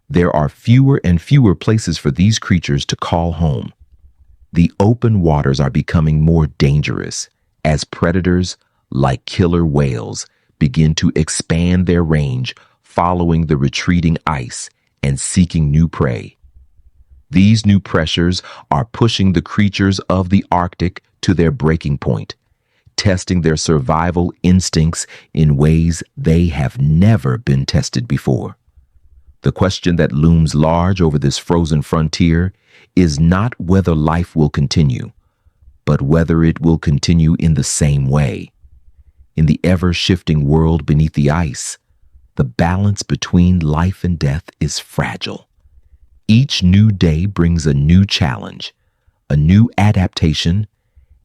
there are fewer and fewer places for these creatures to call home. The open waters are becoming more dangerous as predators, like killer whales, begin to expand their range, following the retreating ice and seeking new prey. These new pressures are pushing the creatures of the Arctic to their breaking point, testing their survival instincts in ways they have never been tested before. The question that looms large over this frozen frontier is not whether life will continue, but whether it will continue in the same way. In the ever-shifting world beneath the ice, the balance between life and death is fragile. Each new day brings a new challenge, a new adaptation,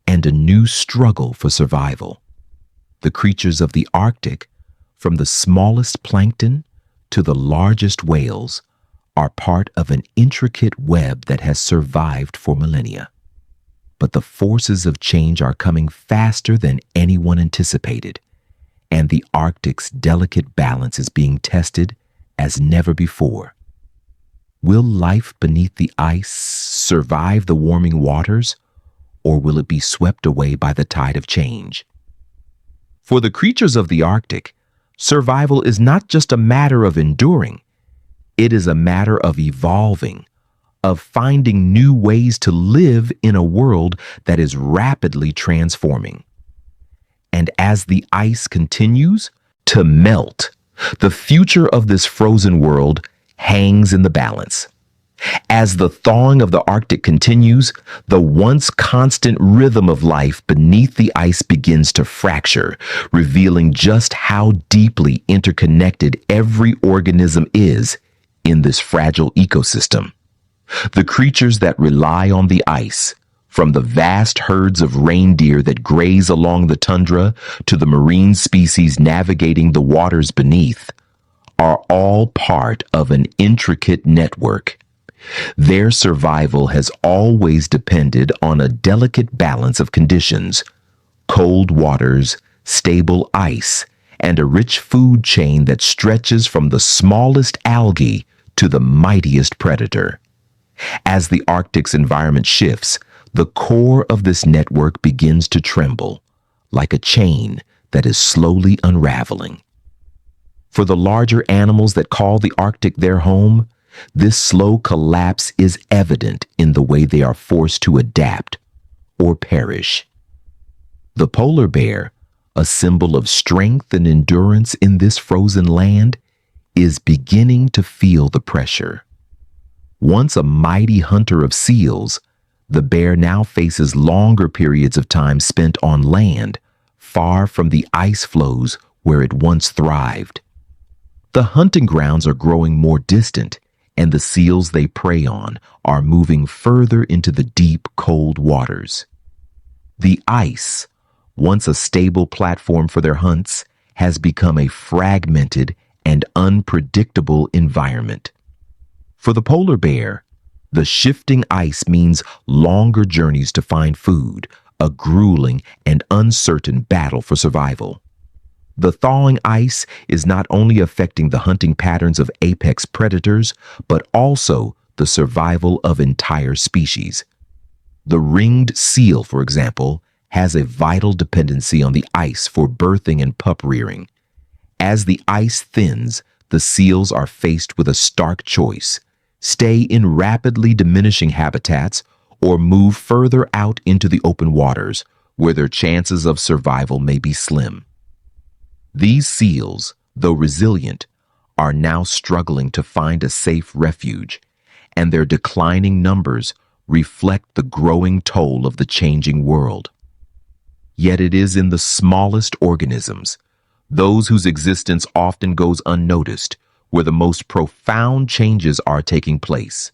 and a new struggle for survival. The creatures of the Arctic, from the smallest plankton to the largest whales, are part of an intricate web that has survived for millennia. But the forces of change are coming faster than anyone anticipated, and the Arctic's delicate balance is being tested as never before. Will life beneath the ice survive the warming waters, or will it be swept away by the tide of change? For the creatures of the Arctic, survival is not just a matter of enduring. It is a matter of evolving, of finding new ways to live in a world that is rapidly transforming. And as the ice continues to melt, the future of this frozen world hangs in the balance. As the thawing of the Arctic continues, the once constant rhythm of life beneath the ice begins to fracture, revealing just how deeply interconnected every organism is in this fragile ecosystem. The creatures that rely on the ice, from the vast herds of reindeer that graze along the tundra to the marine species navigating the waters beneath, are all part of an intricate network. Their survival has always depended on a delicate balance of conditions: cold waters, stable ice, and a rich food chain that stretches from the smallest algae to the mightiest predator. As the Arctic's environment shifts, the core of this network begins to tremble, like a chain that is slowly unraveling. For the larger animals that call the Arctic their home, this slow collapse is evident in the way they are forced to adapt or perish. The polar bear, a symbol of strength and endurance in this frozen land, is beginning to feel the pressure. Once a mighty hunter of seals, the bear now faces longer periods of time spent on land, far from the ice flows where it once thrived. The hunting grounds are growing more distant, and the seals they prey on are moving further into the deep, cold waters. The ice, once a stable platform for their hunts, has become a fragmented and unpredictable environment. For the polar bear, the shifting ice means longer journeys to find food, a grueling and uncertain battle for survival. The thawing ice is not only affecting the hunting patterns of apex predators, but also the survival of entire species. The ringed seal, for example, has a vital dependency on the ice for birthing and pup rearing. As the ice thins, the seals are faced with a stark choice: stay in rapidly diminishing habitats or move further out into the open waters, where their chances of survival may be slim. These seals, though resilient, are now struggling to find a safe refuge, and their declining numbers reflect the growing toll of the changing world. Yet it is in the smallest organisms, those whose existence often goes unnoticed, where the most profound changes are taking place.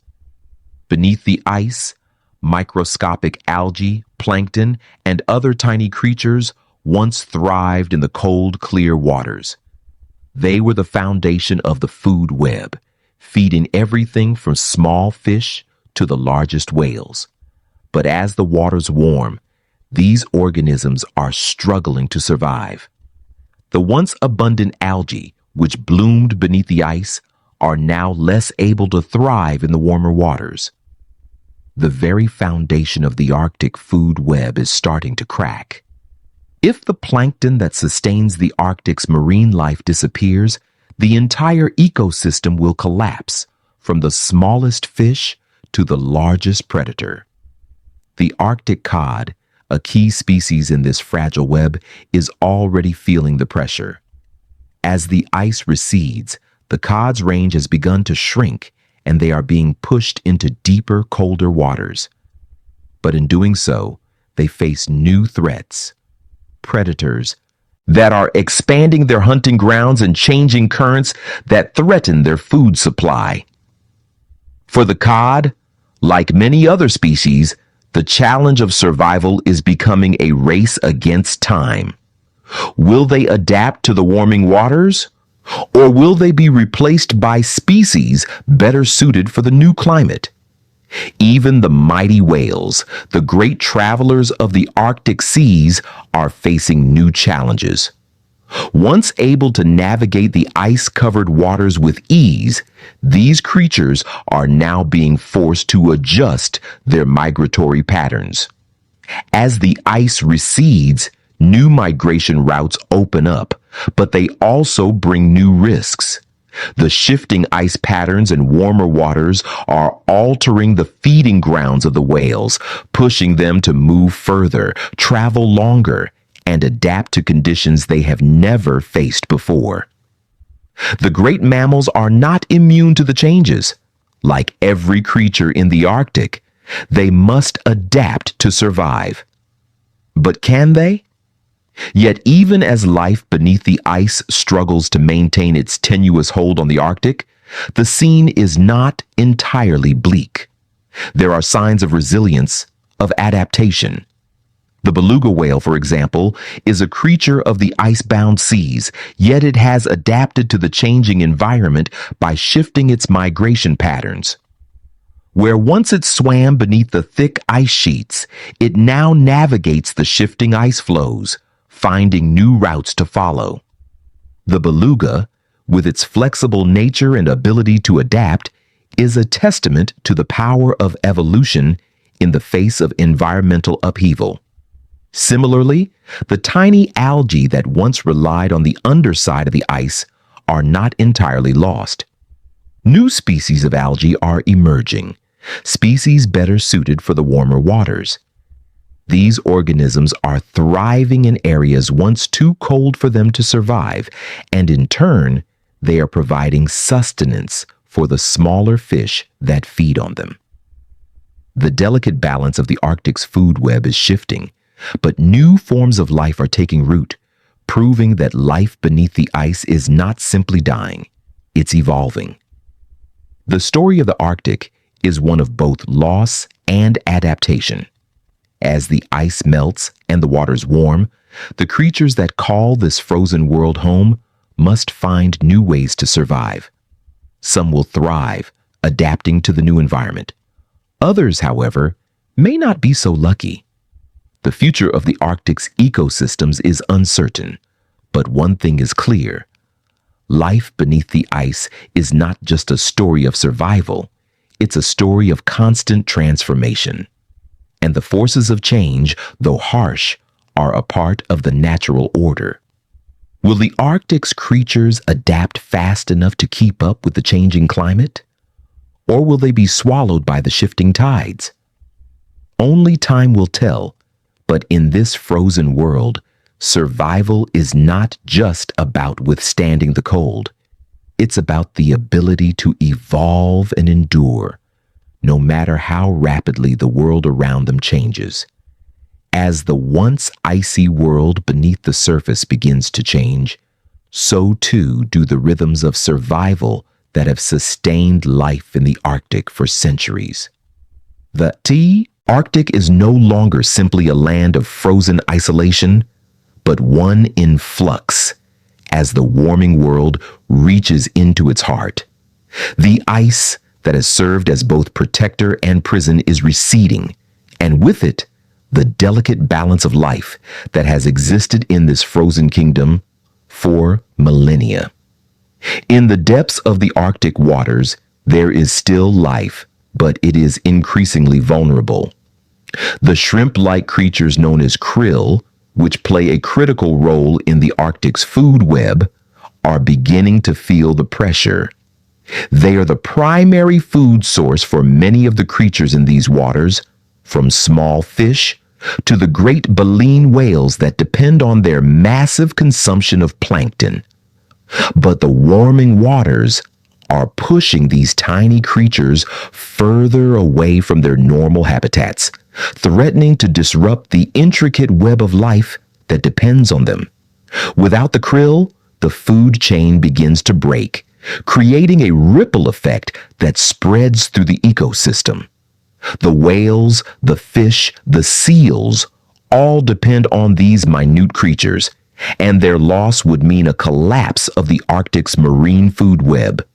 Beneath the ice, microscopic algae, plankton, and other tiny creatures once thrived in the cold, clear waters. They were the foundation of the food web, feeding everything from small fish to the largest whales. But as the waters warm, these organisms are struggling to survive. The once abundant algae, which bloomed beneath the ice, are now less able to thrive in the warmer waters. The very foundation of the Arctic food web is starting to crack. If the plankton that sustains the Arctic's marine life disappears, the entire ecosystem will collapse, from the smallest fish to the largest predator. The Arctic cod, a key species in this fragile web, is already feeling the pressure. As the ice recedes, the cod's range has begun to shrink, and they are being pushed into deeper, colder waters. But in doing so, they face new threats: predators that are expanding their hunting grounds and changing currents that threaten their food supply. For the cod, like many other species, the challenge of survival is becoming a race against time. Will they adapt to the warming waters, or will they be replaced by species better suited for the new climate? Even the mighty whales, the great travelers of the Arctic seas, are facing new challenges. Once able to navigate the ice-covered waters with ease, these creatures are now being forced to adjust their migratory patterns. As the ice recedes, new migration routes open up, but they also bring new risks. The shifting ice patterns and warmer waters are altering the feeding grounds of the whales, pushing them to move further, travel longer, and adapt to conditions they have never faced before. The great mammals are not immune to the changes. Like every creature in the Arctic, they must adapt to survive. But can they? Yet even as life beneath the ice struggles to maintain its tenuous hold on the Arctic, the scene is not entirely bleak. There are signs of resilience, of adaptation. The beluga whale, for example, is a creature of the ice-bound seas, yet it has adapted to the changing environment by shifting its migration patterns. Where once it swam beneath the thick ice sheets, it now navigates the shifting ice flows, finding new routes to follow. The beluga, with its flexible nature and ability to adapt, is a testament to the power of evolution in the face of environmental upheaval. Similarly, the tiny algae that once relied on the underside of the ice are not entirely lost. New species of algae are emerging, species better suited for the warmer waters. These organisms are thriving in areas once too cold for them to survive, and in turn, they are providing sustenance for the smaller fish that feed on them. The delicate balance of the Arctic's food web is shifting, but new forms of life are taking root, proving that life beneath the ice is not simply dying, it's evolving. The story of the Arctic is one of both loss and adaptation. As the ice melts and the waters warm, the creatures that call this frozen world home must find new ways to survive. Some will thrive, adapting to the new environment. Others, however, may not be so lucky. The future of the Arctic's ecosystems is uncertain, but one thing is clear. Life beneath the ice is not just a story of survival, it's a story of constant transformation. And the forces of change, though harsh, are a part of the natural order. Will the Arctic's creatures adapt fast enough to keep up with the changing climate? Or will they be swallowed by the shifting tides? Only time will tell, but in this frozen world, survival is not just about withstanding the cold. It's about the ability to evolve and endure, no matter how rapidly the world around them changes. As the once icy world beneath the surface begins to change, so too do the rhythms of survival that have sustained life in the Arctic for centuries. The Arctic is no longer simply a land of frozen isolation, but one in flux as the warming world reaches into its heart. The ice that has served as both protector and prison is receding, and with it, the delicate balance of life that has existed in this frozen kingdom for millennia. In the depths of the Arctic waters, there is still life, but it is increasingly vulnerable. The shrimp-like creatures known as krill, which play a critical role in the Arctic's food web, are beginning to feel the pressure. They are the primary food source for many of the creatures in these waters, from small fish to the great baleen whales that depend on their massive consumption of plankton. But the warming waters are pushing these tiny creatures further away from their normal habitats, threatening to disrupt the intricate web of life that depends on them. Without the krill, the food chain begins to break, creating a ripple effect that spreads through the ecosystem. The whales, the fish, the seals all depend on these minute creatures, and their loss would mean a collapse of the Arctic's marine food web.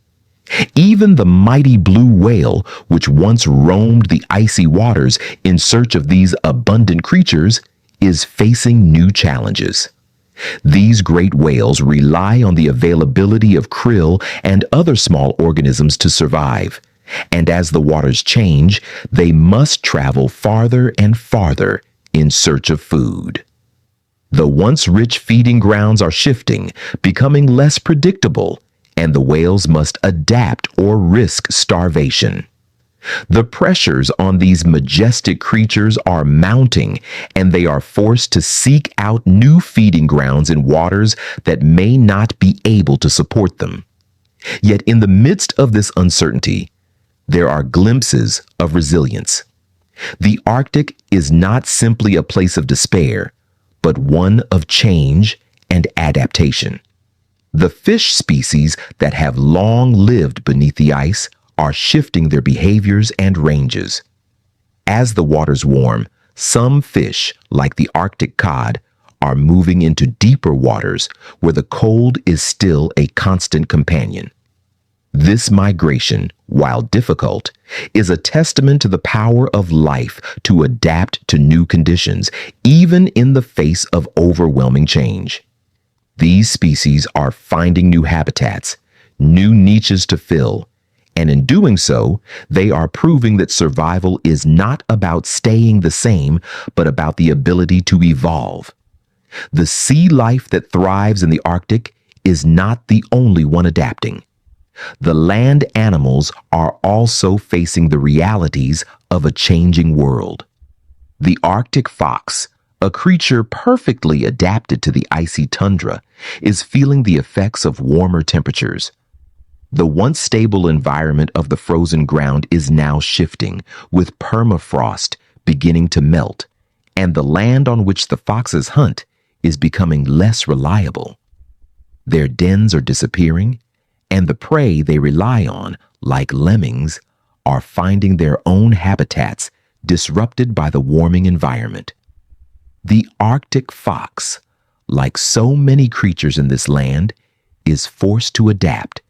Even the mighty blue whale, which once roamed the icy waters in search of these abundant creatures, is facing new challenges. These great whales rely on the availability of krill and other small organisms to survive, and as the waters change, they must travel farther and farther in search of food. The once rich feeding grounds are shifting, becoming less predictable, and the whales must adapt or risk starvation. The pressures on these majestic creatures are mounting, and they are forced to seek out new feeding grounds in waters that may not be able to support them. Yet in the midst of this uncertainty, there are glimpses of resilience. The Arctic is not simply a place of despair, but one of change and adaptation. The fish species that have long lived beneath the ice are shifting their behaviors and ranges. As the waters warm, some fish, like the Arctic cod, are moving into deeper waters where the cold is still a constant companion. This migration, while difficult, is a testament to the power of life to adapt to new conditions, even in the face of overwhelming change. These species are finding new habitats, new niches to fill, and in doing so, they are proving that survival is not about staying the same, but about the ability to evolve. The sea life that thrives in the Arctic is not the only one adapting. The land animals are also facing the realities of a changing world. The Arctic fox, a creature perfectly adapted to the icy tundra, is feeling the effects of warmer temperatures. The once stable environment of the frozen ground is now shifting, with permafrost beginning to melt, and the land on which the foxes hunt is becoming less reliable. Their dens are disappearing, and the prey they rely on, like lemmings, are finding their own habitats disrupted by the warming environment. The Arctic fox, like so many creatures in this land, is forced to adapt,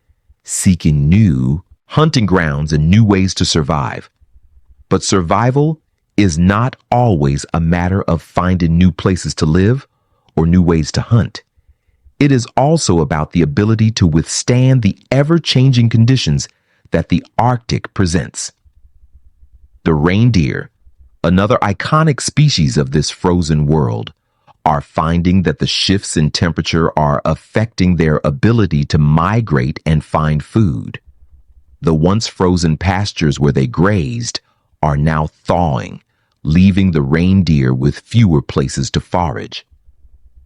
seeking new hunting grounds and new ways to survive. But survival is not always a matter of finding new places to live or new ways to hunt. It is also about the ability to withstand the ever-changing conditions that the Arctic presents. The reindeer, another iconic species of this frozen world, are finding that the shifts in temperature are affecting their ability to migrate and find food. The once frozen pastures where they grazed are now thawing, leaving the reindeer with fewer places to forage.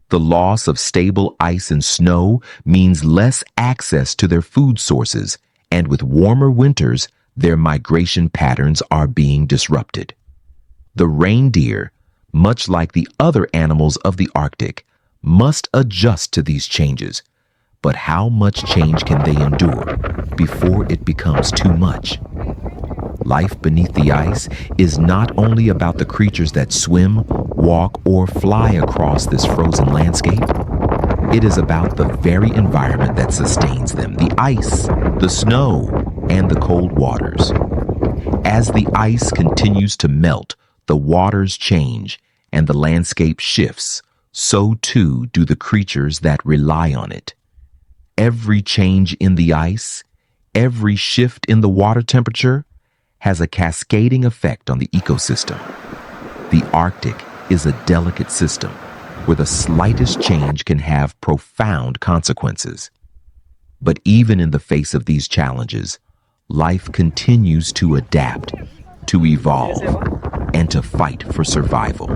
The loss of stable ice and snow means less access to their food sources, and with warmer winters, their migration patterns are being disrupted. The reindeer, much like the other animals of the Arctic, must adjust to these changes. But how much change can they endure before it becomes too much? Life beneath the ice is not only about the creatures that swim, walk, or fly across this frozen landscape. It is about the very environment that sustains them, the ice, the snow, and the cold waters. As the ice continues to melt, the waters change, and the landscape shifts, so too do the creatures that rely on it. Every change in the ice, every shift in the water temperature, has a cascading effect on the ecosystem. The Arctic is a delicate system where the slightest change can have profound consequences. But even in the face of these challenges, life continues to adapt, to evolve, and to fight for survival.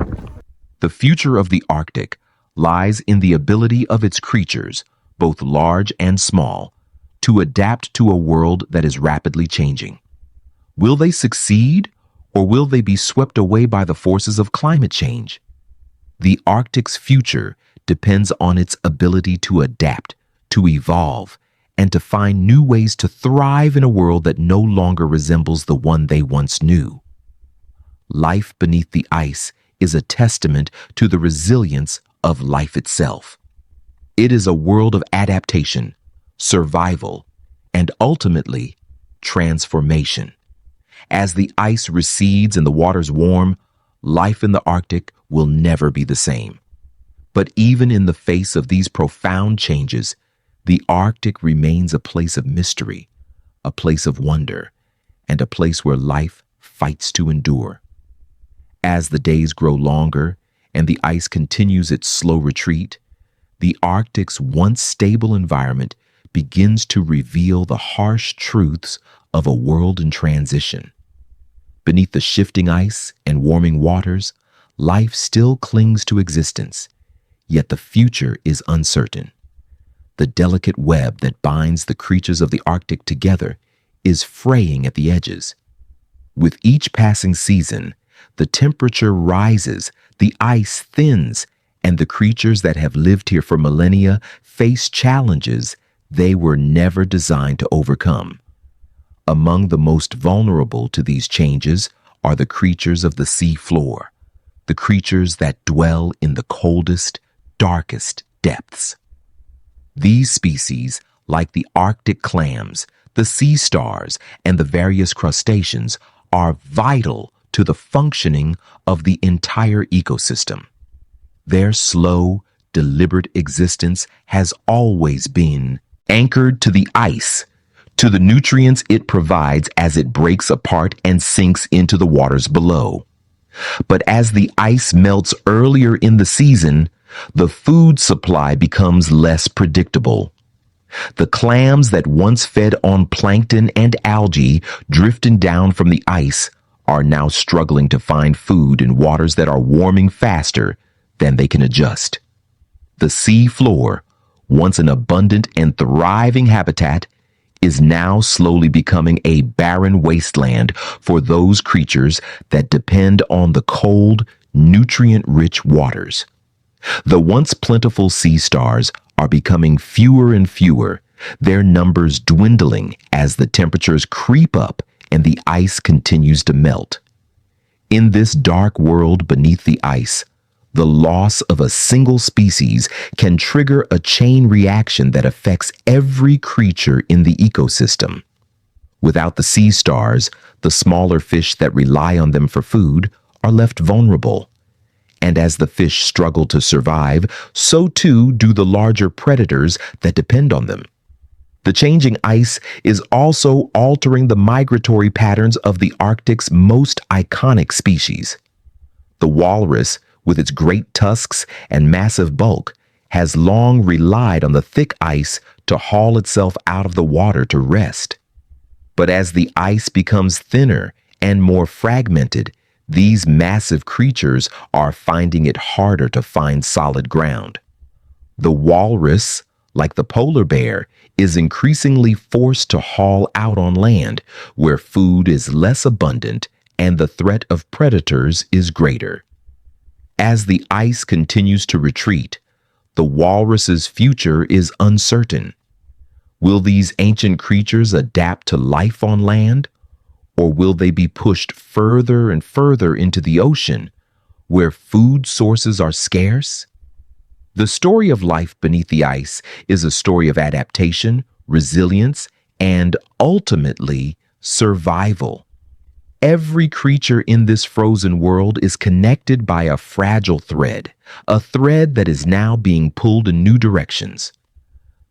The future of the Arctic lies in the ability of its creatures, both large and small, to adapt to a world that is rapidly changing. Will they succeed, or will they be swept away by the forces of climate change? The Arctic's future depends on its ability to adapt, to evolve, and to find new ways to thrive in a world that no longer resembles the one they once knew. Life beneath the ice is a testament to the resilience of life itself. It is a world of adaptation, survival, and ultimately, transformation. As the ice recedes and the waters warm, life in the Arctic will never be the same. But even in the face of these profound changes, the Arctic remains a place of mystery, a place of wonder, and a place where life fights to endure. As the days grow longer and the ice continues its slow retreat, the Arctic's once stable environment begins to reveal the harsh truths of a world in transition. Beneath the shifting ice and warming waters, life still clings to existence, yet the future is uncertain. The delicate web that binds the creatures of the Arctic together is fraying at the edges. With each passing season, the temperature rises, the ice thins, and the creatures that have lived here for millennia face challenges they were never designed to overcome. Among the most vulnerable to these changes are the creatures of the sea floor, the creatures that dwell in the coldest, darkest depths. These species, like the Arctic clams, the sea stars, and the various crustaceans, are vital to the functioning of the entire ecosystem. Their slow, deliberate existence has always been anchored to the ice, to the nutrients it provides as it breaks apart and sinks into the waters below. But as the ice melts earlier in the season, the food supply becomes less predictable. The clams that once fed on plankton and algae drifting down from the ice are now struggling to find food in waters that are warming faster than they can adjust. The sea floor, once an abundant and thriving habitat, is now slowly becoming a barren wasteland for those creatures that depend on the cold, nutrient-rich waters. The once plentiful sea stars are becoming fewer and fewer, their numbers dwindling as the temperatures creep up and the ice continues to melt. In this dark world beneath the ice, the loss of a single species can trigger a chain reaction that affects every creature in the ecosystem. Without the sea stars, the smaller fish that rely on them for food are left vulnerable. And as the fish struggle to survive, so too do the larger predators that depend on them. The changing ice is also altering the migratory patterns of the Arctic's most iconic species. The walrus, with its great tusks and massive bulk, has long relied on the thick ice to haul itself out of the water to rest. But as the ice becomes thinner and more fragmented, these massive creatures are finding it harder to find solid ground. The walrus, like the polar bear, is increasingly forced to haul out on land, where food is less abundant and the threat of predators is greater. As the ice continues to retreat, the walrus's future is uncertain. Will these ancient creatures adapt to life on land? Or will they be pushed further and further into the ocean, where food sources are scarce? The story of life beneath the ice is a story of adaptation, resilience, and ultimately, survival. Every creature in this frozen world is connected by a fragile thread, a thread that is now being pulled in new directions.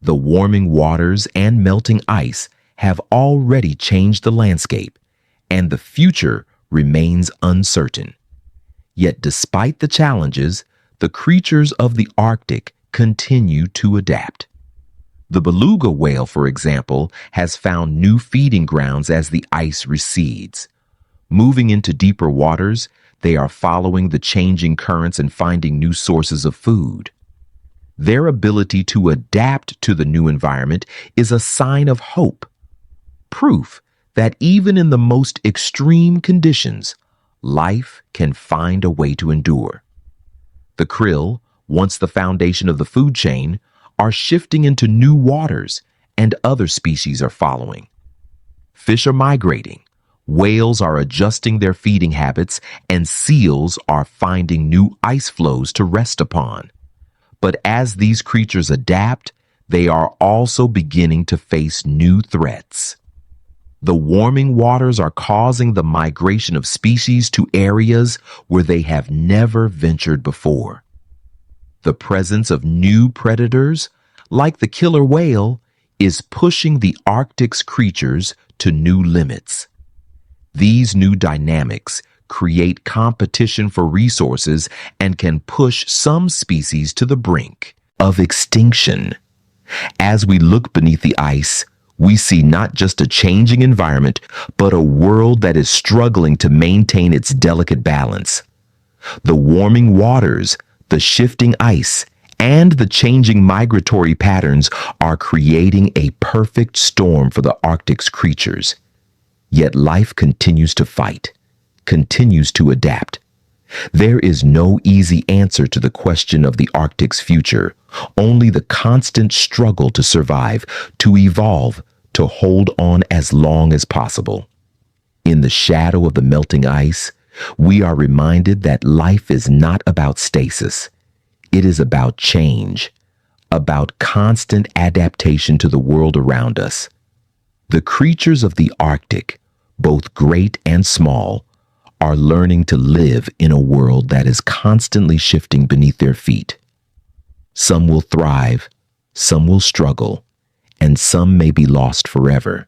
The warming waters and melting ice have already changed the landscape, and the future remains uncertain. Yet despite the challenges, the creatures of the Arctic continue to adapt. The beluga whale, for example, has found new feeding grounds as the ice recedes. Moving into deeper waters, they are following the changing currents and finding new sources of food. Their ability to adapt to the new environment is a sign of hope, proof that even in the most extreme conditions, life can find a way to endure. The krill, once the foundation of the food chain, are shifting into new waters, and other species are following. Fish are migrating, whales are adjusting their feeding habits, and seals are finding new ice flows to rest upon. But as these creatures adapt, they are also beginning to face new threats. The warming waters are causing the migration of species to areas where they have never ventured before. The presence of new predators, like the killer whale, is pushing the Arctic's creatures to new limits. These new dynamics create competition for resources and can push some species to the brink of extinction. As we look beneath the ice, we see not just a changing environment, but a world that is struggling to maintain its delicate balance. The warming waters, the shifting ice, and the changing migratory patterns are creating a perfect storm for the Arctic's creatures. Yet life continues to fight, continues to adapt. There is no easy answer to the question of the Arctic's future, only the constant struggle to survive, to evolve, to hold on as long as possible. In the shadow of the melting ice, we are reminded that life is not about stasis. It is about change, about constant adaptation to the world around us. The creatures of the Arctic, both great and small, are learning to live in a world that is constantly shifting beneath their feet. Some will thrive, some will struggle, and some may be lost forever.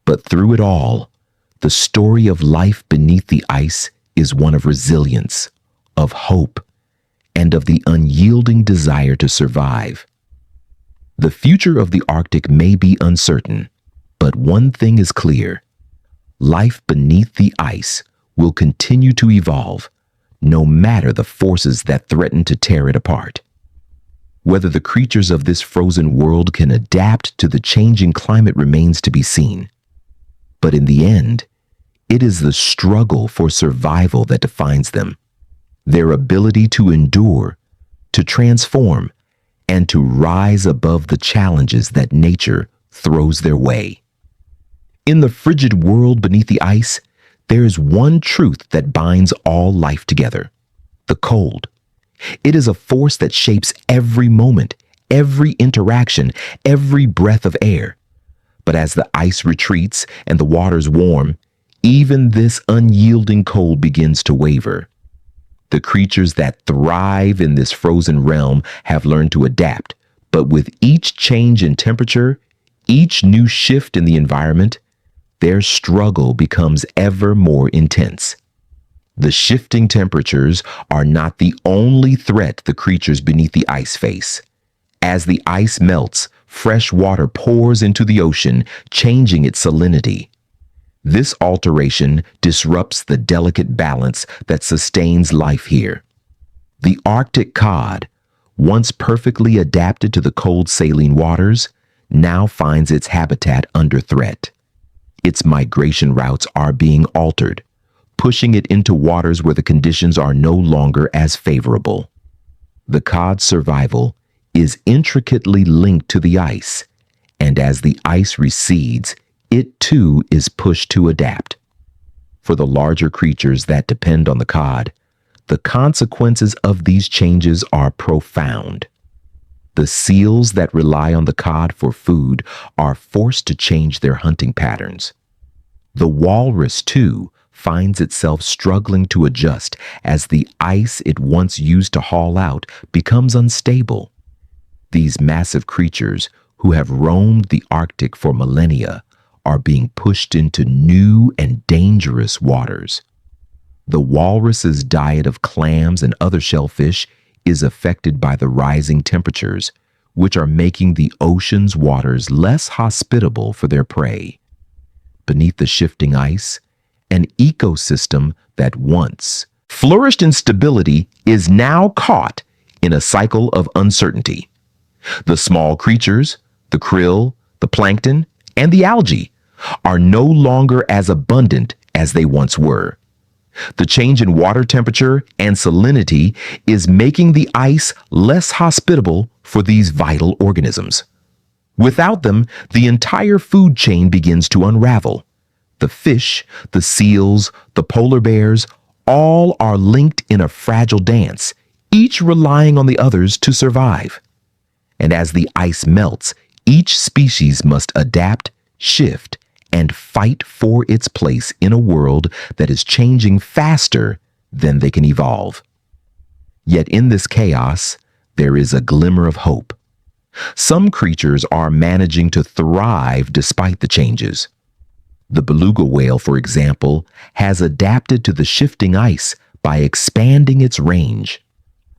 But through it all, the story of life beneath the ice is one of resilience, of hope, and of the unyielding desire to survive. The future of the Arctic may be uncertain, but one thing is clear. Life beneath the ice will continue to evolve, no matter the forces that threaten to tear it apart. Whether the creatures of this frozen world can adapt to the changing climate remains to be seen. But in the end, it is the struggle for survival that defines them. Their ability to endure, to transform, and to rise above the challenges that nature throws their way. In the frigid world beneath the ice, there is one truth that binds all life together: the cold. It is a force that shapes every moment, every interaction, every breath of air. But as the ice retreats and the waters warm, even this unyielding cold begins to waver. The creatures that thrive in this frozen realm have learned to adapt, but with each change in temperature, each new shift in the environment, their struggle becomes ever more intense. The shifting temperatures are not the only threat the creatures beneath the ice face. As the ice melts, fresh water pours into the ocean, changing its salinity. This alteration disrupts the delicate balance that sustains life here. The Arctic cod, once perfectly adapted to the cold saline waters, now finds its habitat under threat. Its migration routes are being altered, pushing it into waters where the conditions are no longer as favorable. The cod's survival is intricately linked to the ice, and as the ice recedes, it too is pushed to adapt. For the larger creatures that depend on the cod, the consequences of these changes are profound. The seals that rely on the cod for food are forced to change their hunting patterns. The walrus, too, finds itself struggling to adjust as the ice it once used to haul out becomes unstable. These massive creatures, who have roamed the Arctic for millennia, are being pushed into new and dangerous waters. The walrus's diet of clams and other shellfish is affected by the rising temperatures, which are making the ocean's waters less hospitable for their prey. Beneath the shifting ice, an ecosystem that once flourished in stability is now caught in a cycle of uncertainty. The small creatures, the krill, the plankton, and the algae are no longer as abundant as they once were. The change in water temperature and salinity is making the ice less hospitable for these vital organisms. Without them, the entire food chain begins to unravel. The fish, the seals, the polar bears, all are linked in a fragile dance, each relying on the others to survive. And as the ice melts, each species must adapt, shift, and fight for its place in a world that is changing faster than they can evolve. Yet in this chaos, there is a glimmer of hope. Some creatures are managing to thrive despite the changes. The beluga whale, for example, has adapted to the shifting ice by expanding its range.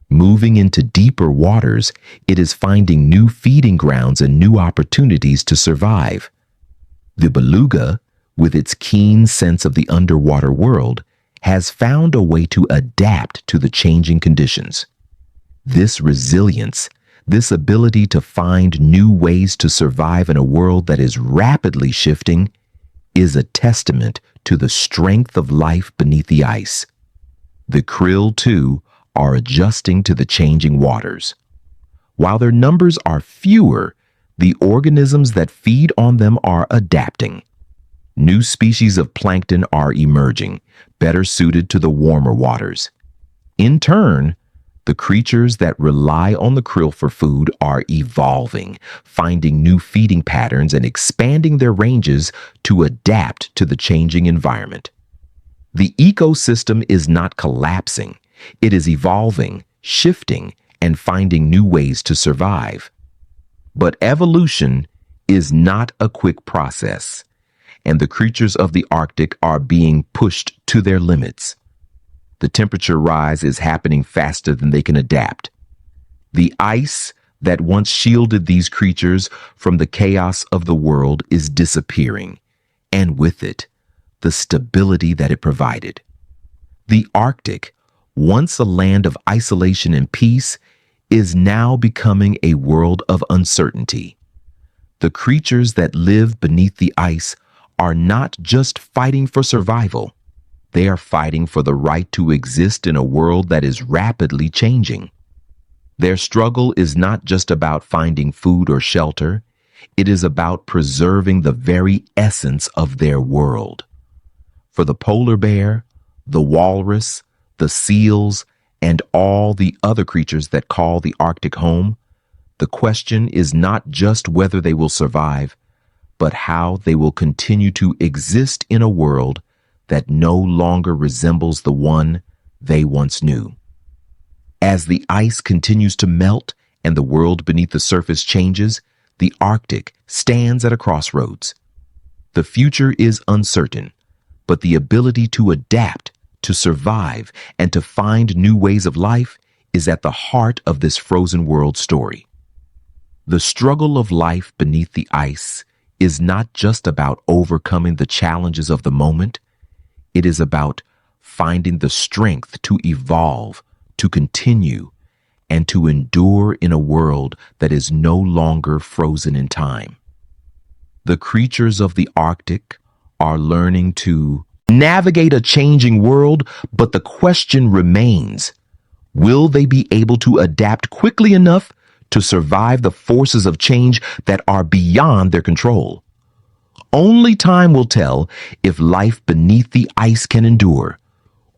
Moving into deeper waters, it is finding new feeding grounds and new opportunities to survive. The beluga, with its keen sense of the underwater world, has found a way to adapt to the changing conditions. This resilience, this ability to find new ways to survive in a world that is rapidly shifting, is a testament to the strength of life beneath the ice. The krill, too, are adjusting to the changing waters. While their numbers are fewer, the organisms that feed on them are adapting. New species of plankton are emerging, better suited to the warmer waters. In turn, the creatures that rely on the krill for food are evolving, finding new feeding patterns and expanding their ranges to adapt to the changing environment. The ecosystem is not collapsing. It is evolving, shifting, and finding new ways to survive. But evolution is not a quick process, and the creatures of the Arctic are being pushed to their limits. The temperature rise is happening faster than they can adapt. The ice that once shielded these creatures from the chaos of the world is disappearing, and with it, the stability that it provided. The Arctic, once a land of isolation and peace, is now becoming a world of uncertainty. The creatures that live beneath the ice are not just fighting for survival. They are fighting for the right to exist in a world that is rapidly changing. Their struggle is not just about finding food or shelter. It is about preserving the very essence of their world. For the polar bear, the walrus, the seals, and all the other creatures that call the Arctic home, the question is not just whether they will survive, but how they will continue to exist in a world that no longer resembles the one they once knew. As the ice continues to melt and the world beneath the surface changes, the Arctic stands at a crossroads. The future is uncertain, but the ability to adapt, to survive, and to find new ways of life is at the heart of this frozen world story. The struggle of life beneath the ice is not just about overcoming the challenges of the moment. It is about finding the strength to evolve, to continue, and to endure in a world that is no longer frozen in time. The creatures of the Arctic are learning to navigate a changing world, but the question remains, will they be able to adapt quickly enough to survive the forces of change that are beyond their control? Only time will tell if life beneath the ice can endure,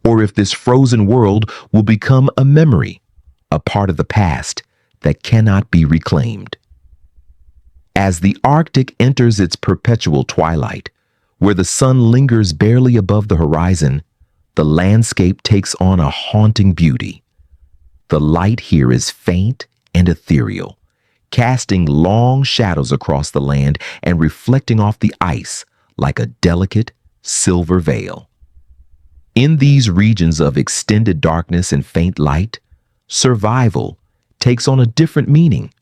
or if this frozen world will become a memory, a part of the past that cannot be reclaimed. As the Arctic enters its perpetual twilight, where the sun lingers barely above the horizon, the landscape takes on a haunting beauty. The light here is faint and ethereal, casting long shadows across the land and reflecting off the ice like a delicate silver veil. In these regions of extended darkness and faint light, survival takes on a different meaning.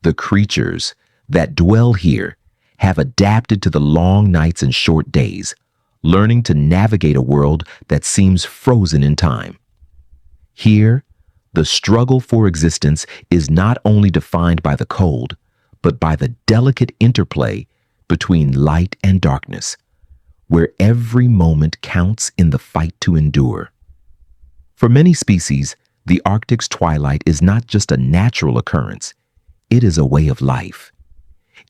The creatures that dwell here have adapted to the long nights and short days, learning to navigate a world that seems frozen in time. Here, the struggle for existence is not only defined by the cold, but by the delicate interplay between light and darkness, where every moment counts in the fight to endure. For many species, the Arctic's twilight is not just a natural occurrence, it is a way of life.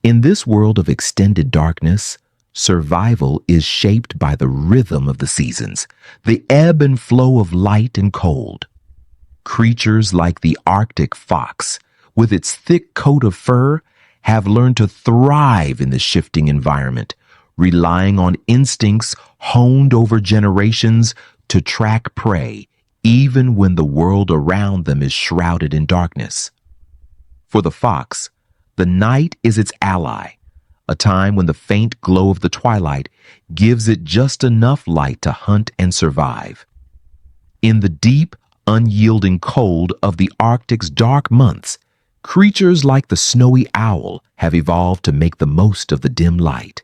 In this world of extended darkness, survival is shaped by the rhythm of the seasons, the ebb and flow of light and cold. Creatures like the Arctic fox, with its thick coat of fur, have learned to thrive in the shifting environment, relying on instincts honed over generations to track prey, even when the world around them is shrouded in darkness. For the fox, the night is its ally, a time when the faint glow of the twilight gives it just enough light to hunt and survive. In the deep, unyielding cold of the Arctic's dark months, creatures like the snowy owl have evolved to make the most of the dim light.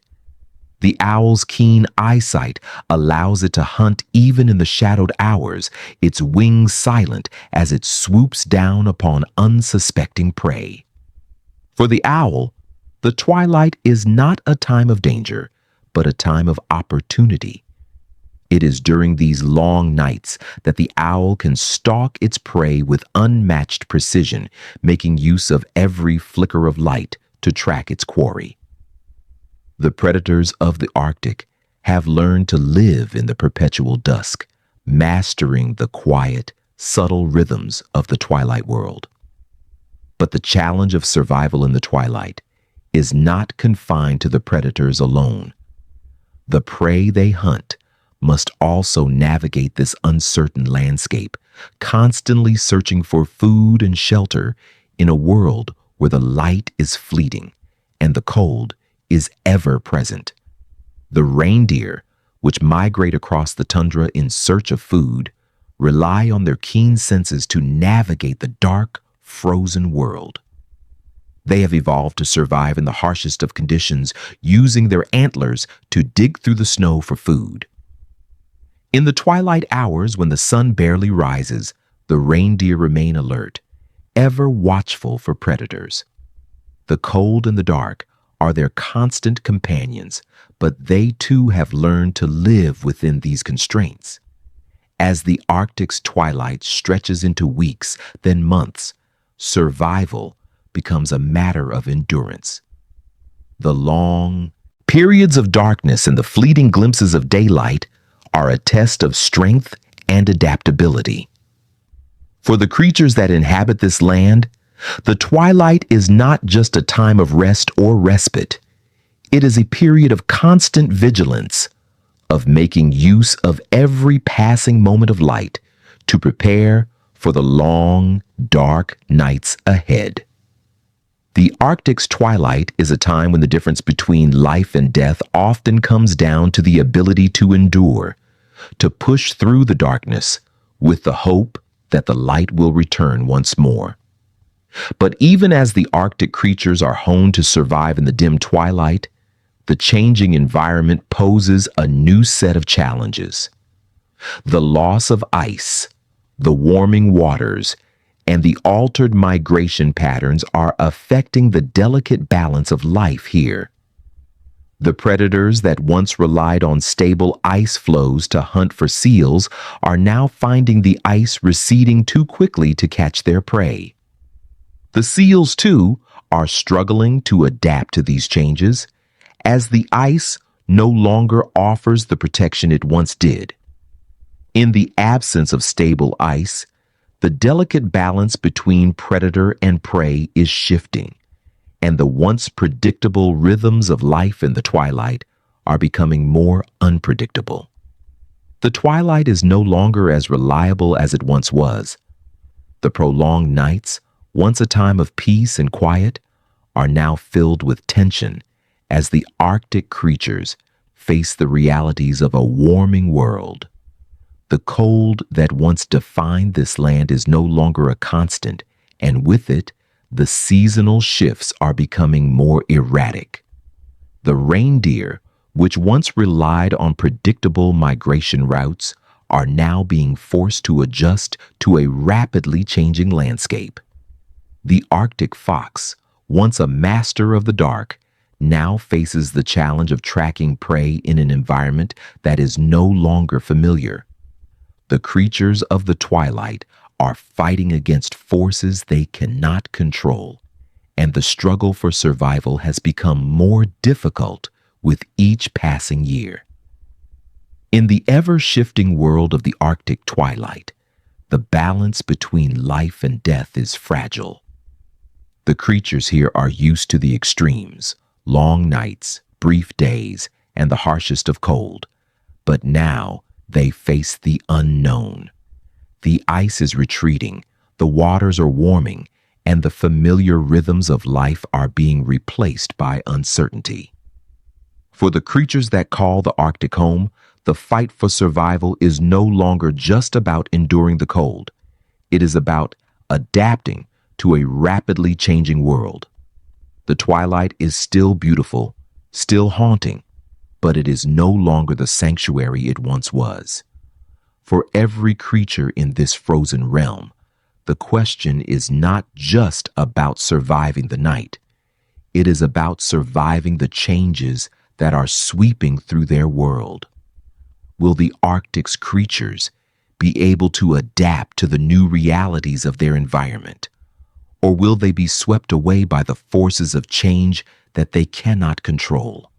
The owl's keen eyesight allows it to hunt even in the shadowed hours, its wings silent as it swoops down upon unsuspecting prey. For the owl, the twilight is not a time of danger, but a time of opportunity. It is during these long nights that the owl can stalk its prey with unmatched precision, making use of every flicker of light to track its quarry. The predators of the Arctic have learned to live in the perpetual dusk, mastering the quiet, subtle rhythms of the twilight world. But the challenge of survival in the twilight is not confined to the predators alone. The prey they hunt must also navigate this uncertain landscape, constantly searching for food and shelter in a world where the light is fleeting and the cold is ever present. The reindeer, which migrate across the tundra in search of food, rely on their keen senses to navigate the dark, frozen world. They have evolved to survive in the harshest of conditions, using their antlers to dig through the snow for food. In the twilight hours when the sun barely rises, the reindeer remain alert, ever watchful for predators. The cold and the dark are their constant companions, but they too have learned to live within these constraints. As the Arctic's twilight stretches into weeks, then months, survival becomes a matter of endurance. The long periods of darkness and the fleeting glimpses of daylight are a test of strength and adaptability. For the creatures that inhabit this land, the twilight is not just a time of rest or respite. It is a period of constant vigilance, of making use of every passing moment of light to prepare for the long, dark nights ahead. The Arctic's twilight is a time when the difference between life and death often comes down to the ability to endure, to push through the darkness with the hope that the light will return once more. But even as the Arctic creatures are honed to survive in the dim twilight, the changing environment poses a new set of challenges. The loss of ice, the warming waters, and the altered migration patterns are affecting the delicate balance of life here. The predators that once relied on stable ice flows to hunt for seals are now finding the ice receding too quickly to catch their prey. The seals, too, are struggling to adapt to these changes, as the ice no longer offers the protection it once did. In the absence of stable ice, the delicate balance between predator and prey is shifting, and the once predictable rhythms of life in the twilight are becoming more unpredictable. The twilight is no longer as reliable as it once was. The prolonged nights, once a time of peace and quiet, are now filled with tension as the Arctic creatures face the realities of a warming world. The cold that once defined this land is no longer a constant, and with it, the seasonal shifts are becoming more erratic. The reindeer, which once relied on predictable migration routes, are now being forced to adjust to a rapidly changing landscape. The Arctic fox, once a master of the dark, now faces the challenge of tracking prey in an environment that is no longer familiar. The creatures of the twilight are fighting against forces they cannot control, and the struggle for survival has become more difficult with each passing year. In the ever-shifting world of the Arctic twilight, the balance between life and death is fragile. The creatures here are used to the extremes, long nights, brief days, and the harshest of cold. But now they face the unknown. The ice is retreating, the waters are warming, and the familiar rhythms of life are being replaced by uncertainty. For the creatures that call the Arctic home, the fight for survival is no longer just about enduring the cold. It is about adapting to a rapidly changing world. The twilight is still beautiful, still haunting, but it is no longer the sanctuary it once was. For every creature in this frozen realm, the question is not just about surviving the night. It is about surviving the changes that are sweeping through their world. Will the Arctic's creatures be able to adapt to the new realities of their environment? Or will they be swept away by the forces of change that they cannot control?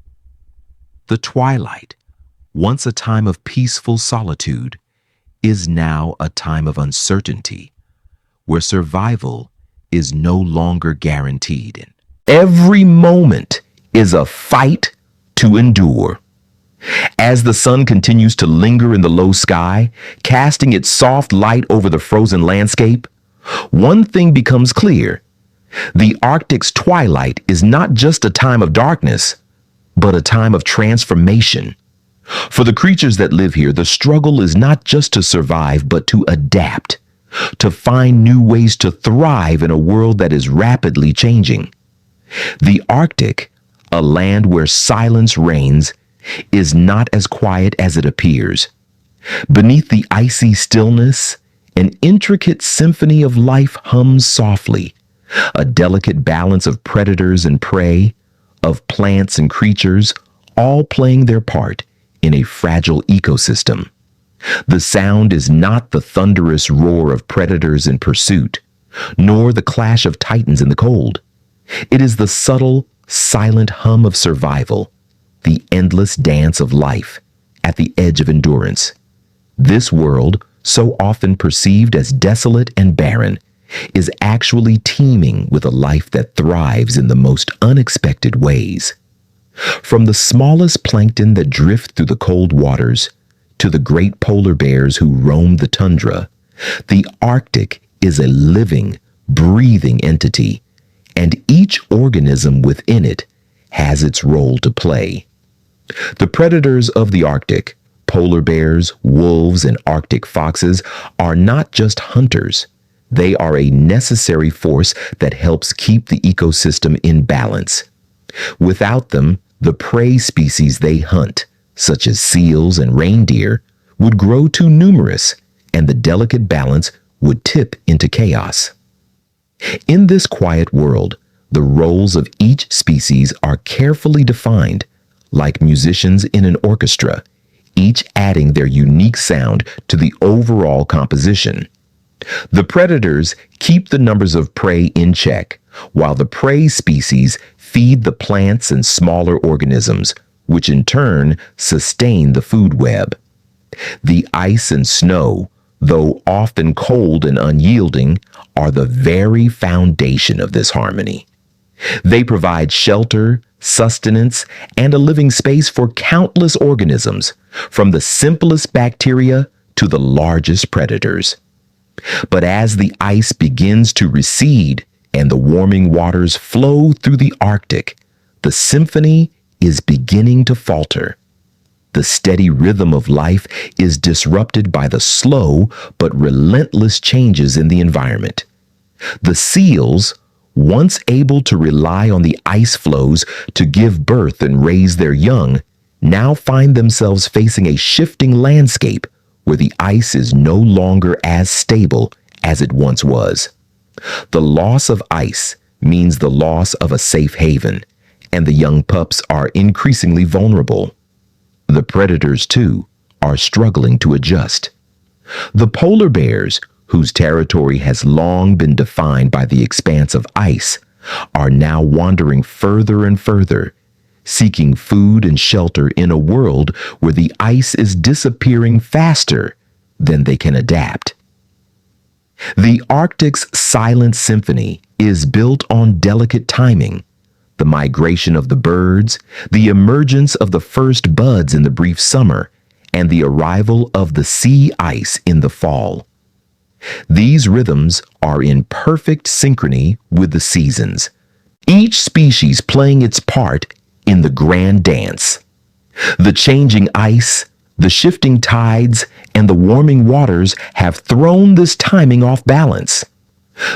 The twilight, once a time of peaceful solitude, is now a time of uncertainty, where survival is no longer guaranteed. Every moment is a fight to endure. As the sun continues to linger in the low sky, casting its soft light over the frozen landscape, one thing becomes clear. The Arctic's twilight is not just a time of darkness, but a time of transformation. For the creatures that live here, the struggle is not just to survive, but to adapt, to find new ways to thrive in a world that is rapidly changing. The Arctic, a land where silence reigns, is not as quiet as it appears. Beneath the icy stillness, an intricate symphony of life hums softly, a delicate balance of predators and prey, of plants and creatures, all playing their part in a fragile ecosystem. The sound is not the thunderous roar of predators in pursuit, nor the clash of titans in the cold. It is the subtle, silent hum of survival, the endless dance of life at the edge of endurance. This world, so often perceived as desolate and barren, is actually teeming with a life that thrives in the most unexpected ways. From the smallest plankton that drift through the cold waters to the great polar bears who roam the tundra, the Arctic is a living, breathing entity, and each organism within it has its role to play. The predators of the Arctic, polar bears, wolves, and Arctic foxes, are not just hunters. They are a necessary force that helps keep the ecosystem in balance. Without them, the prey species they hunt, such as seals and reindeer, would grow too numerous, and the delicate balance would tip into chaos. In this quiet world, the roles of each species are carefully defined, like musicians in an orchestra, each adding their unique sound to the overall composition. The predators keep the numbers of prey in check, while the prey species feed the plants and smaller organisms, which in turn sustain the food web. The ice and snow, though often cold and unyielding, are the very foundation of this harmony. They provide shelter, sustenance, and a living space for countless organisms, from the simplest bacteria to the largest predators. But as the ice begins to recede and the warming waters flow through the Arctic, the symphony is beginning to falter. The steady rhythm of life is disrupted by the slow but relentless changes in the environment. The seals, once able to rely on the ice flows to give birth and raise their young, now find themselves facing a shifting landscape where the ice is no longer as stable as it once was. The loss of ice means the loss of a safe haven, and the young pups are increasingly vulnerable. The predators, too, are struggling to adjust. The polar bears, whose territory has long been defined by the expanse of ice, are now wandering further and further, seeking food and shelter in a world where the ice is disappearing faster than they can adapt. The Arctic's silent symphony is built on delicate timing, the migration of the birds, the emergence of the first buds in the brief summer, and the arrival of the sea ice in the fall. These rhythms are in perfect synchrony with the seasons, each species playing its part in the grand dance. The changing ice, the shifting tides, and the warming waters have thrown this timing off balance.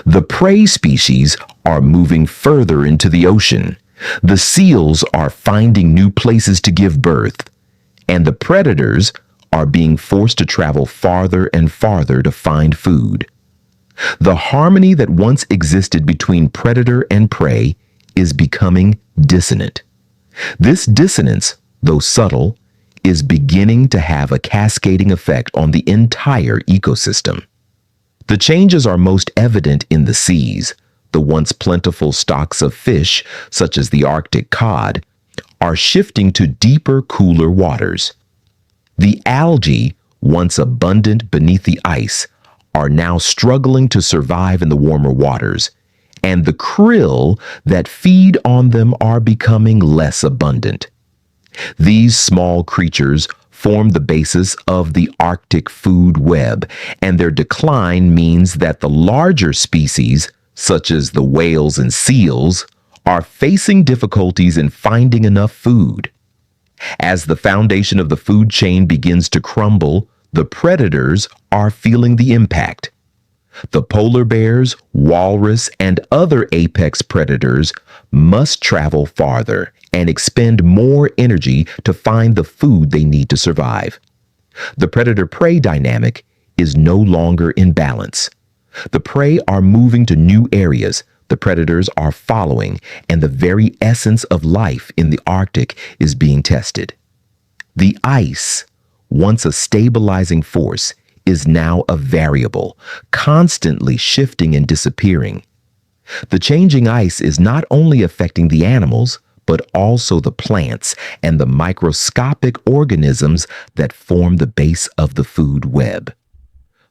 The prey species are moving further into the ocean. The seals are finding new places to give birth, and the predators are being forced to travel farther and farther to find food. The harmony that once existed between predator and prey is becoming dissonant. This dissonance, though subtle, is beginning to have a cascading effect on the entire ecosystem. The changes are most evident in the seas. The once plentiful stocks of fish, such as the Arctic cod, are shifting to deeper, cooler waters. The algae, once abundant beneath the ice, are now struggling to survive in the warmer waters, and the krill that feed on them are becoming less abundant. These small creatures form the basis of the Arctic food web, and their decline means that the larger species, such as the whales and seals, are facing difficulties in finding enough food. As the foundation of the food chain begins to crumble, the predators are feeling the impact. The polar bears, walrus, and other apex predators must travel farther and expend more energy to find the food they need to survive. The predator-prey dynamic is no longer in balance. The prey are moving to new areas, the predators are following, and the very essence of life in the Arctic is being tested. The ice, once a stabilizing force, is now a variable, constantly shifting and disappearing. The changing ice is not only affecting the animals, but also the plants and the microscopic organisms that form the base of the food web.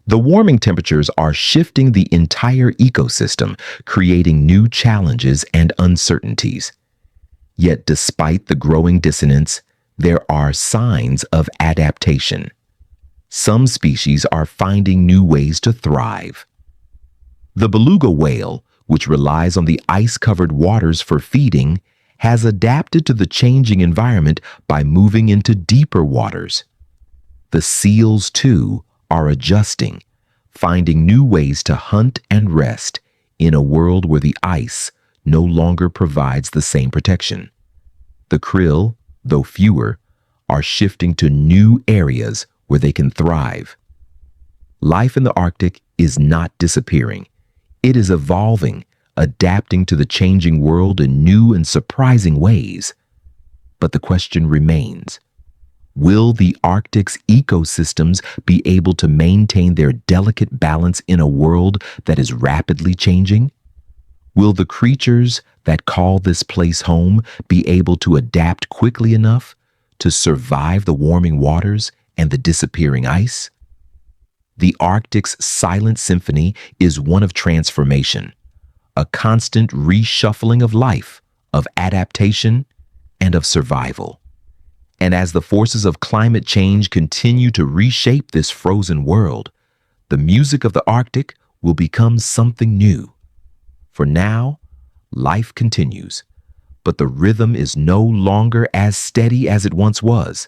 The warming temperatures are shifting the entire ecosystem, creating new challenges and uncertainties. Yet despite the growing dissonance, there are signs of adaptation. Some species are finding new ways to thrive. The beluga whale, which relies on the ice-covered waters for feeding, has adapted to the changing environment by moving into deeper waters. The seals, too, are adjusting, finding new ways to hunt and rest in a world where the ice no longer provides the same protection. The krill, though fewer, are shifting to new areas where they can thrive. Life in the Arctic is not disappearing. It is evolving, adapting to the changing world in new and surprising ways. But the question remains, will the Arctic's ecosystems be able to maintain their delicate balance in a world that is rapidly changing? Will the creatures that call this place home be able to adapt quickly enough to survive the warming waters and the disappearing ice? The Arctic's silent symphony is one of transformation, a constant reshuffling of life, of adaptation, and of survival. And as the forces of climate change continue to reshape this frozen world, the music of the Arctic will become something new. For now, life continues, but the rhythm is no longer as steady as it once was.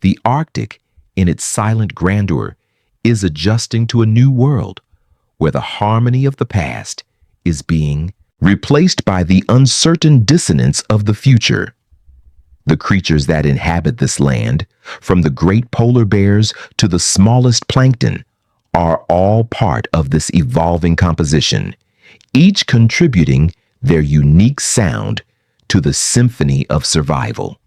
The Arctic, in its silent grandeur, is adjusting to a new world where the harmony of the past is being replaced by the uncertain dissonance of the future. The creatures that inhabit this land, from the great polar bears to the smallest plankton, are all part of this evolving composition, each contributing their unique sound to the symphony of survival.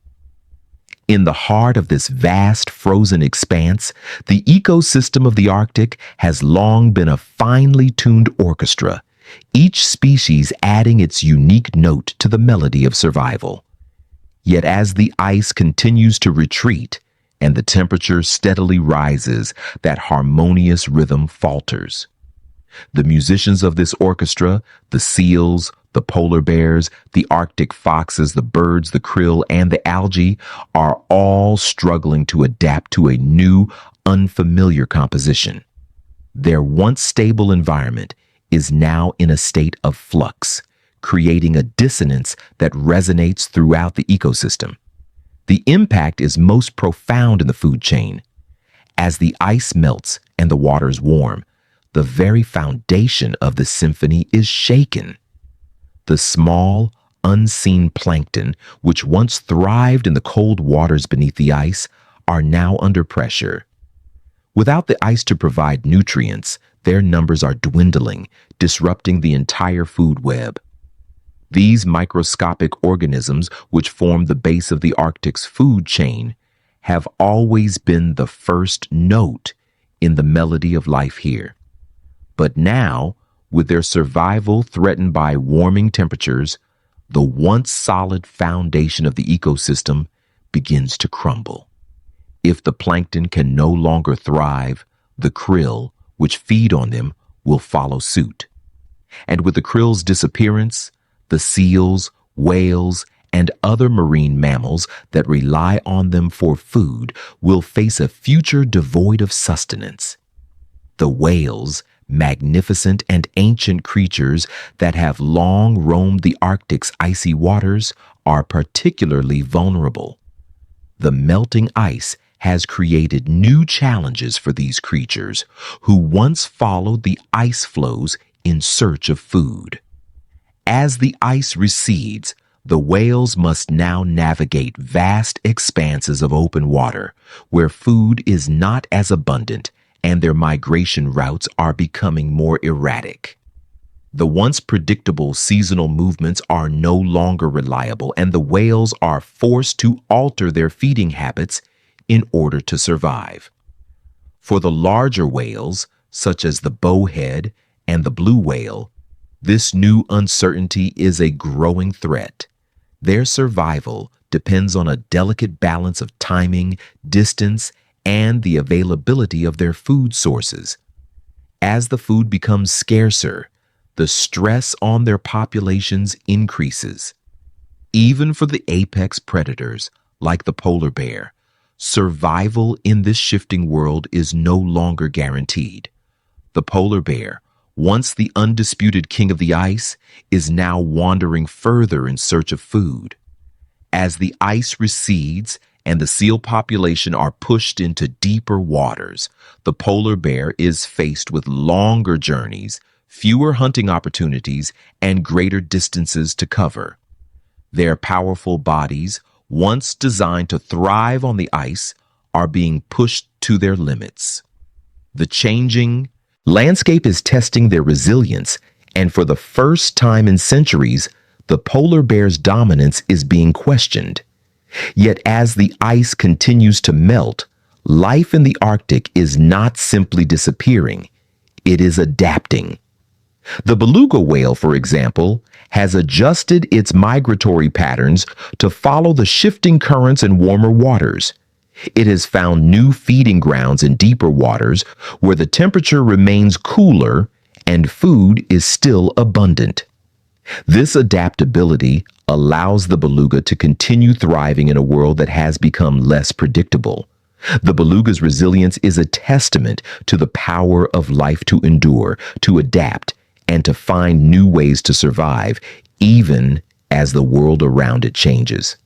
In the heart of this vast frozen expanse, the ecosystem of the Arctic has long been a finely tuned orchestra, each species adding its unique note to the melody of survival. Yet as the ice continues to retreat and the temperature steadily rises, that harmonious rhythm falters. The musicians of this orchestra, the seals, the polar bears, the Arctic foxes, the birds, the krill, and the algae, are all struggling to adapt to a new, unfamiliar composition. Their once stable environment is now in a state of flux, creating a dissonance that resonates throughout the ecosystem. The impact is most profound in the food chain. As the ice melts and the waters warm, the very foundation of the symphony is shaken. The small, unseen plankton, which once thrived in the cold waters beneath the ice, are now under pressure. Without the ice to provide nutrients, their numbers are dwindling, disrupting the entire food web. These microscopic organisms, which form the base of the Arctic's food chain, have always been the first note in the melody of life here. But now, with their survival threatened by warming temperatures, the once solid foundation of the ecosystem begins to crumble. If the plankton can no longer thrive, the krill, which feed on them, will follow suit. And with the krill's disappearance, the seals, whales, and other marine mammals that rely on them for food will face a future devoid of sustenance. The whales, magnificent and ancient creatures that have long roamed the Arctic's icy waters, are particularly vulnerable. The melting ice has created new challenges for these creatures who once followed the ice floes in search of food. As the ice recedes, The whales must now navigate vast expanses of open water where food is not as abundant and their migration routes are becoming more erratic. The once predictable seasonal movements are no longer reliable, and the whales are forced to alter their feeding habits in order to survive. For the larger whales, such as the bowhead and the blue whale, this new uncertainty is a growing threat. Their survival depends on a delicate balance of timing, distance, and the availability of their food sources. As the food becomes scarcer, the stress on their populations increases. Even for the apex predators, like the polar bear, survival in this shifting world is no longer guaranteed. The polar bear, once the undisputed king of the ice, is now wandering further in search of food. As the ice recedes and the seal population are pushed into deeper waters, the polar bear is faced with longer journeys, fewer hunting opportunities, and greater distances to cover. Their powerful bodies, once designed to thrive on the ice, are being pushed to their limits. The changing landscape is testing their resilience, and for the first time in centuries, the polar bear's dominance is being questioned. Yet as the ice continues to melt, life in the Arctic is not simply disappearing, it is adapting. The beluga whale, for example, has adjusted its migratory patterns to follow the shifting currents in warmer waters. It has found new feeding grounds in deeper waters where the temperature remains cooler and food is still abundant. This adaptability allows the beluga to continue thriving in a world that has become less predictable. The beluga's resilience is a testament to the power of life to endure, to adapt, and to find new ways to survive, even as the world around it changes.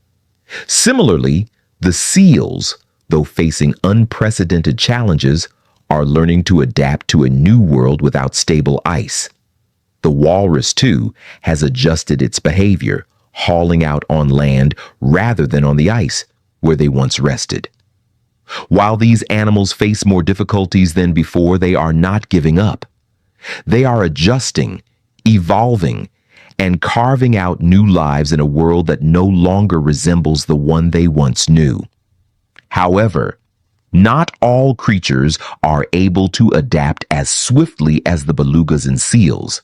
Similarly, the seals, though facing unprecedented challenges, are learning to adapt to a new world without stable ice. The walrus, too, has adjusted its behavior, hauling out on land rather than on the ice, where they once rested. While these animals face more difficulties than before, they are not giving up. They are adjusting, evolving, and carving out new lives in a world that no longer resembles the one they once knew. However, not all creatures are able to adapt as swiftly as the belugas and seals.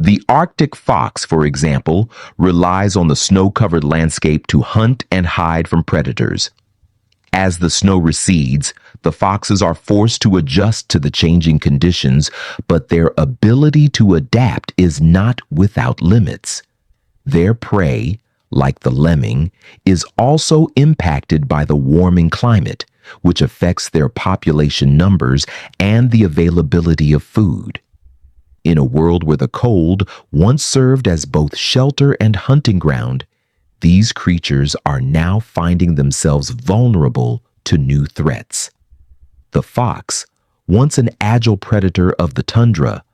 The Arctic fox, for example, relies on the snow-covered landscape to hunt and hide from predators. As the snow recedes, the foxes are forced to adjust to the changing conditions, but their ability to adapt is not without limits. Their prey, like the lemming, is also impacted by the warming climate, which affects their population numbers and the availability of food. In a world where the cold once served as both shelter and hunting ground, these creatures are now finding themselves vulnerable to new threats. The fox, once an agile predator of the tundra,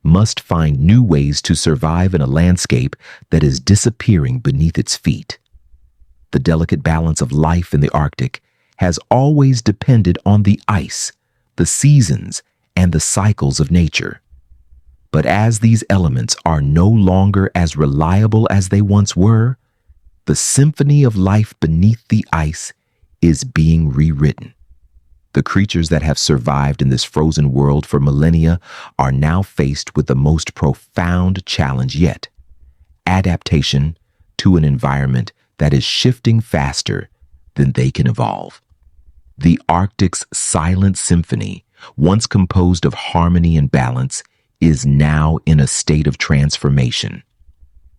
must find new ways to survive in a landscape that is disappearing beneath its feet. The delicate balance of life in the Arctic has always depended on the ice, the seasons, and the cycles of nature. But as these elements are no longer as reliable as they once were, the symphony of life beneath the ice is being rewritten. The creatures that have survived in this frozen world for millennia are now faced with the most profound challenge yet: adaptation to an environment that is shifting faster than they can evolve. The Arctic's silent symphony, once composed of harmony and balance, is now in a state of transformation.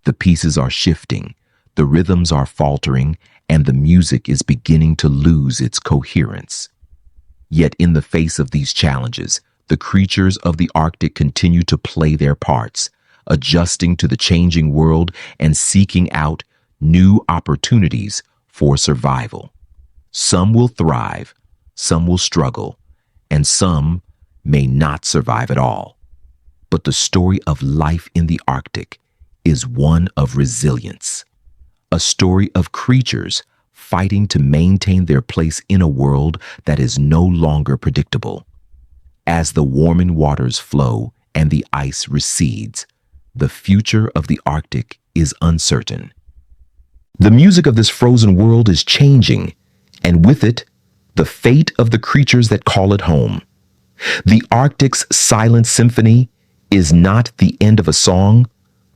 The pieces are shifting, the rhythms are faltering, and the music is beginning to lose its coherence. Yet in the face of these challenges, the creatures of the Arctic continue to play their parts, adjusting to the changing world and seeking out new opportunities for survival. Some will thrive, some will struggle, and some may not survive at all. But the story of life in the Arctic is one of resilience, a story of creatures fighting to maintain their place in a world that is no longer predictable. As the warming waters flow and the ice recedes, the future of the Arctic is uncertain. The music of this frozen world is changing, and with it, the fate of the creatures that call it home. The Arctic's silent symphony is not the end of a song,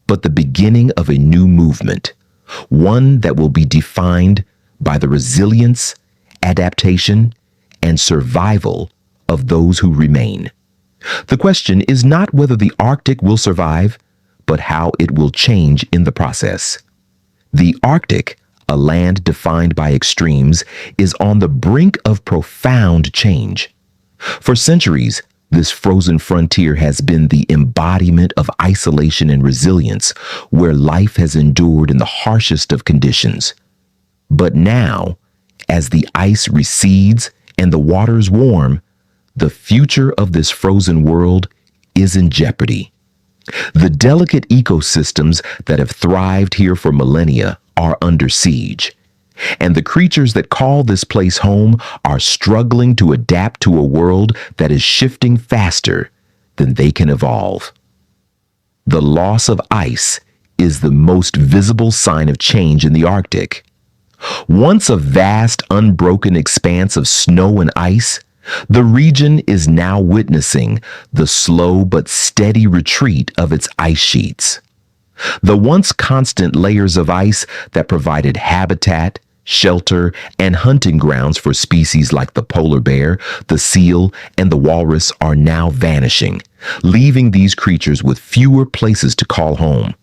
but the beginning of a new movement, one that will be defined by the resilience, adaptation, and survival of those who remain. The question is not whether the Arctic will survive, but how it will change in the process. The Arctic, a land defined by extremes, is on the brink of profound change. For centuries, this frozen frontier has been the embodiment of isolation and resilience, where life has endured in the harshest of conditions. But now, as the ice recedes and the waters warm, the future of this frozen world is in jeopardy. The delicate ecosystems that have thrived here for millennia are under siege, and the creatures that call this place home are struggling to adapt to a world that is shifting faster than they can evolve. The loss of ice is the most visible sign of change in the Arctic. Once a vast, unbroken expanse of snow and ice, the region is now witnessing the slow but steady retreat of its ice sheets. The once constant layers of ice that provided habitat, shelter, and hunting grounds for species like the polar bear, the seal, and the walrus are now vanishing, leaving these creatures with fewer places to call home.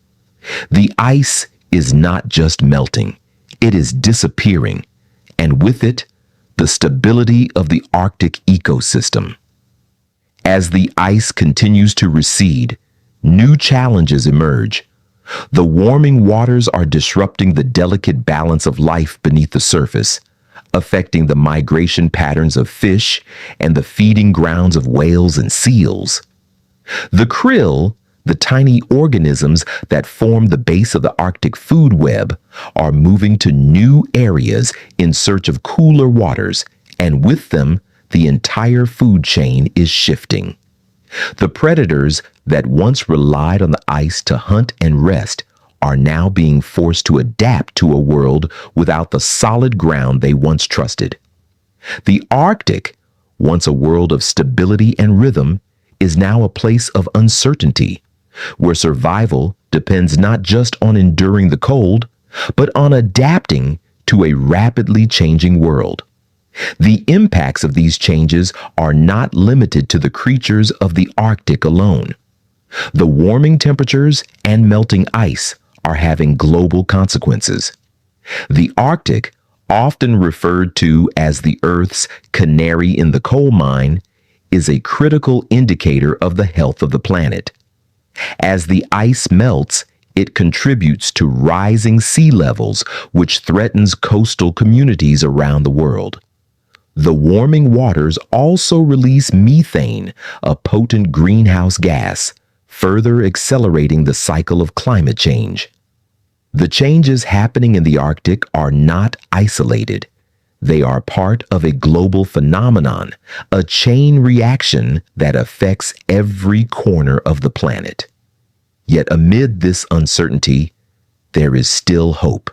The ice is not just melting, it is disappearing, and with it, the stability of the Arctic ecosystem. As the ice continues to recede, new challenges emerge. The warming waters are disrupting the delicate balance of life beneath the surface, affecting the migration patterns of fish and the feeding grounds of whales and seals. The krill, the tiny organisms that form the base of the Arctic food web, are moving to new areas in search of cooler waters, and with them, the entire food chain is shifting. The predators that once relied on the ice to hunt and rest are now being forced to adapt to a world without the solid ground they once trusted. The Arctic, once a world of stability and rhythm, is now a place of uncertainty, where survival depends not just on enduring the cold, but on adapting to a rapidly changing world. The impacts of these changes are not limited to the creatures of the Arctic alone. The warming temperatures and melting ice are having global consequences. The Arctic, often referred to as the Earth's canary in the coal mine, is a critical indicator of the health of the planet. As the ice melts, it contributes to rising sea levels, which threatens coastal communities around the world. The warming waters also release methane, a potent greenhouse gas, further accelerating the cycle of climate change. The changes happening in the Arctic are not isolated. They are part of a global phenomenon, a chain reaction that affects every corner of the planet. Yet amid this uncertainty, there is still hope.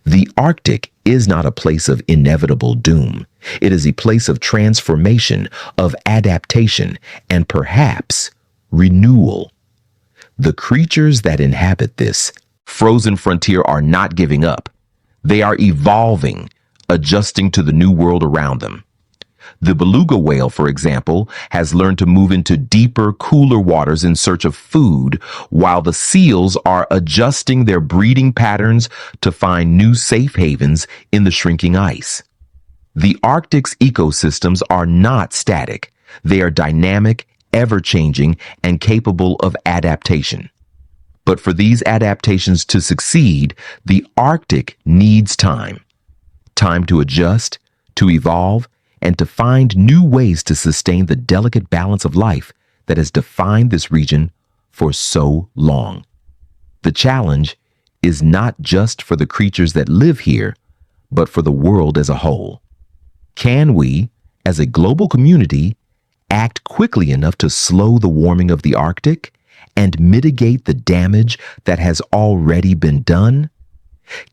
The Arctic is not a place of inevitable doom. It is a place of transformation, of adaptation, and perhaps renewal. The creatures that inhabit this frozen frontier are not giving up. They are evolving, adjusting to the new world around them. The beluga whale, for example, has learned to move into deeper, cooler waters in search of food, while the seals are adjusting their breeding patterns to find new safe havens in the shrinking ice. The Arctic's ecosystems are not static. They are dynamic, ever-changing, and capable of adaptation. But for these adaptations to succeed, the Arctic needs time. Time to adjust, to evolve, and to find new ways to sustain the delicate balance of life that has defined this region for so long. The challenge is not just for the creatures that live here, but for the world as a whole. Can we, as a global community, act quickly enough to slow the warming of the Arctic and mitigate the damage that has already been done?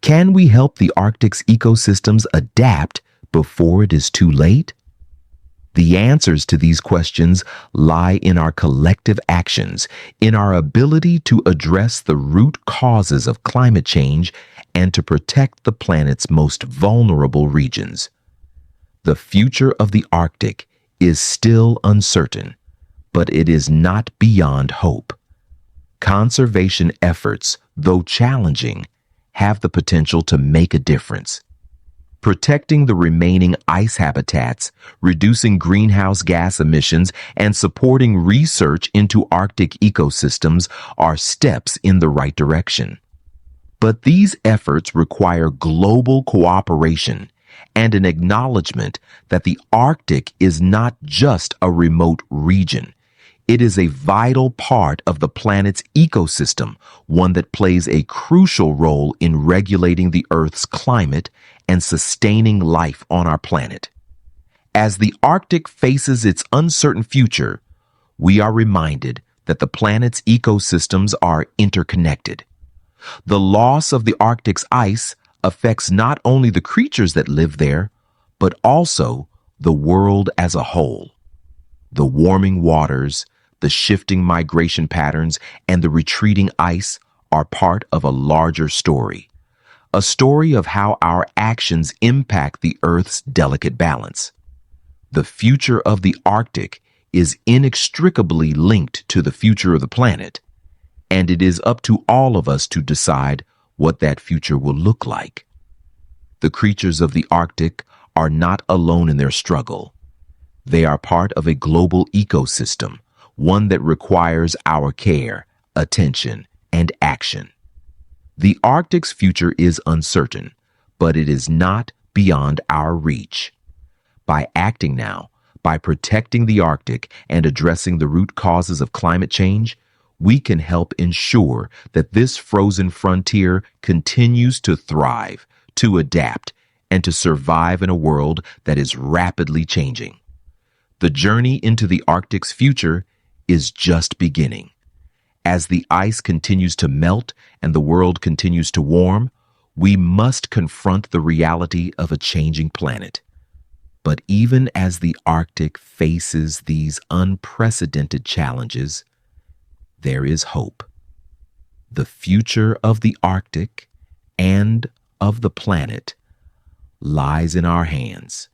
Can we help the Arctic's ecosystems adapt before it is too late? The answers to these questions lie in our collective actions, in our ability to address the root causes of climate change and to protect the planet's most vulnerable regions. The future of the Arctic is still uncertain, but it is not beyond hope. Conservation efforts, though challenging, have the potential to make a difference. Protecting the remaining ice habitats, reducing greenhouse gas emissions, and supporting research into Arctic ecosystems are steps in the right direction. But these efforts require global cooperation and an acknowledgement that the Arctic is not just a remote region. It is a vital part of the planet's ecosystem, one that plays a crucial role in regulating the Earth's climate and sustaining life on our planet. As the Arctic faces its uncertain future, we are reminded that the planet's ecosystems are interconnected. The loss of the Arctic's ice affects not only the creatures that live there, but also the world as a whole. The warming waters, the shifting migration patterns, and the retreating ice are part of a larger story. A story of how our actions impact the Earth's delicate balance. The future of the Arctic is inextricably linked to the future of the planet, and it is up to all of us to decide what that future will look like. The creatures of the Arctic are not alone in their struggle. They are part of a global ecosystem, one that requires our care, attention, and action. The Arctic's future is uncertain, but it is not beyond our reach. By acting now, by protecting the Arctic and addressing the root causes of climate change, we can help ensure that this frozen frontier continues to thrive, to adapt, and to survive in a world that is rapidly changing. The journey into the Arctic's future is just beginning. As the ice continues to melt and the world continues to warm, we must confront the reality of a changing planet. But even as the Arctic faces these unprecedented challenges, there is hope. The future of the Arctic and of the planet lies in our hands.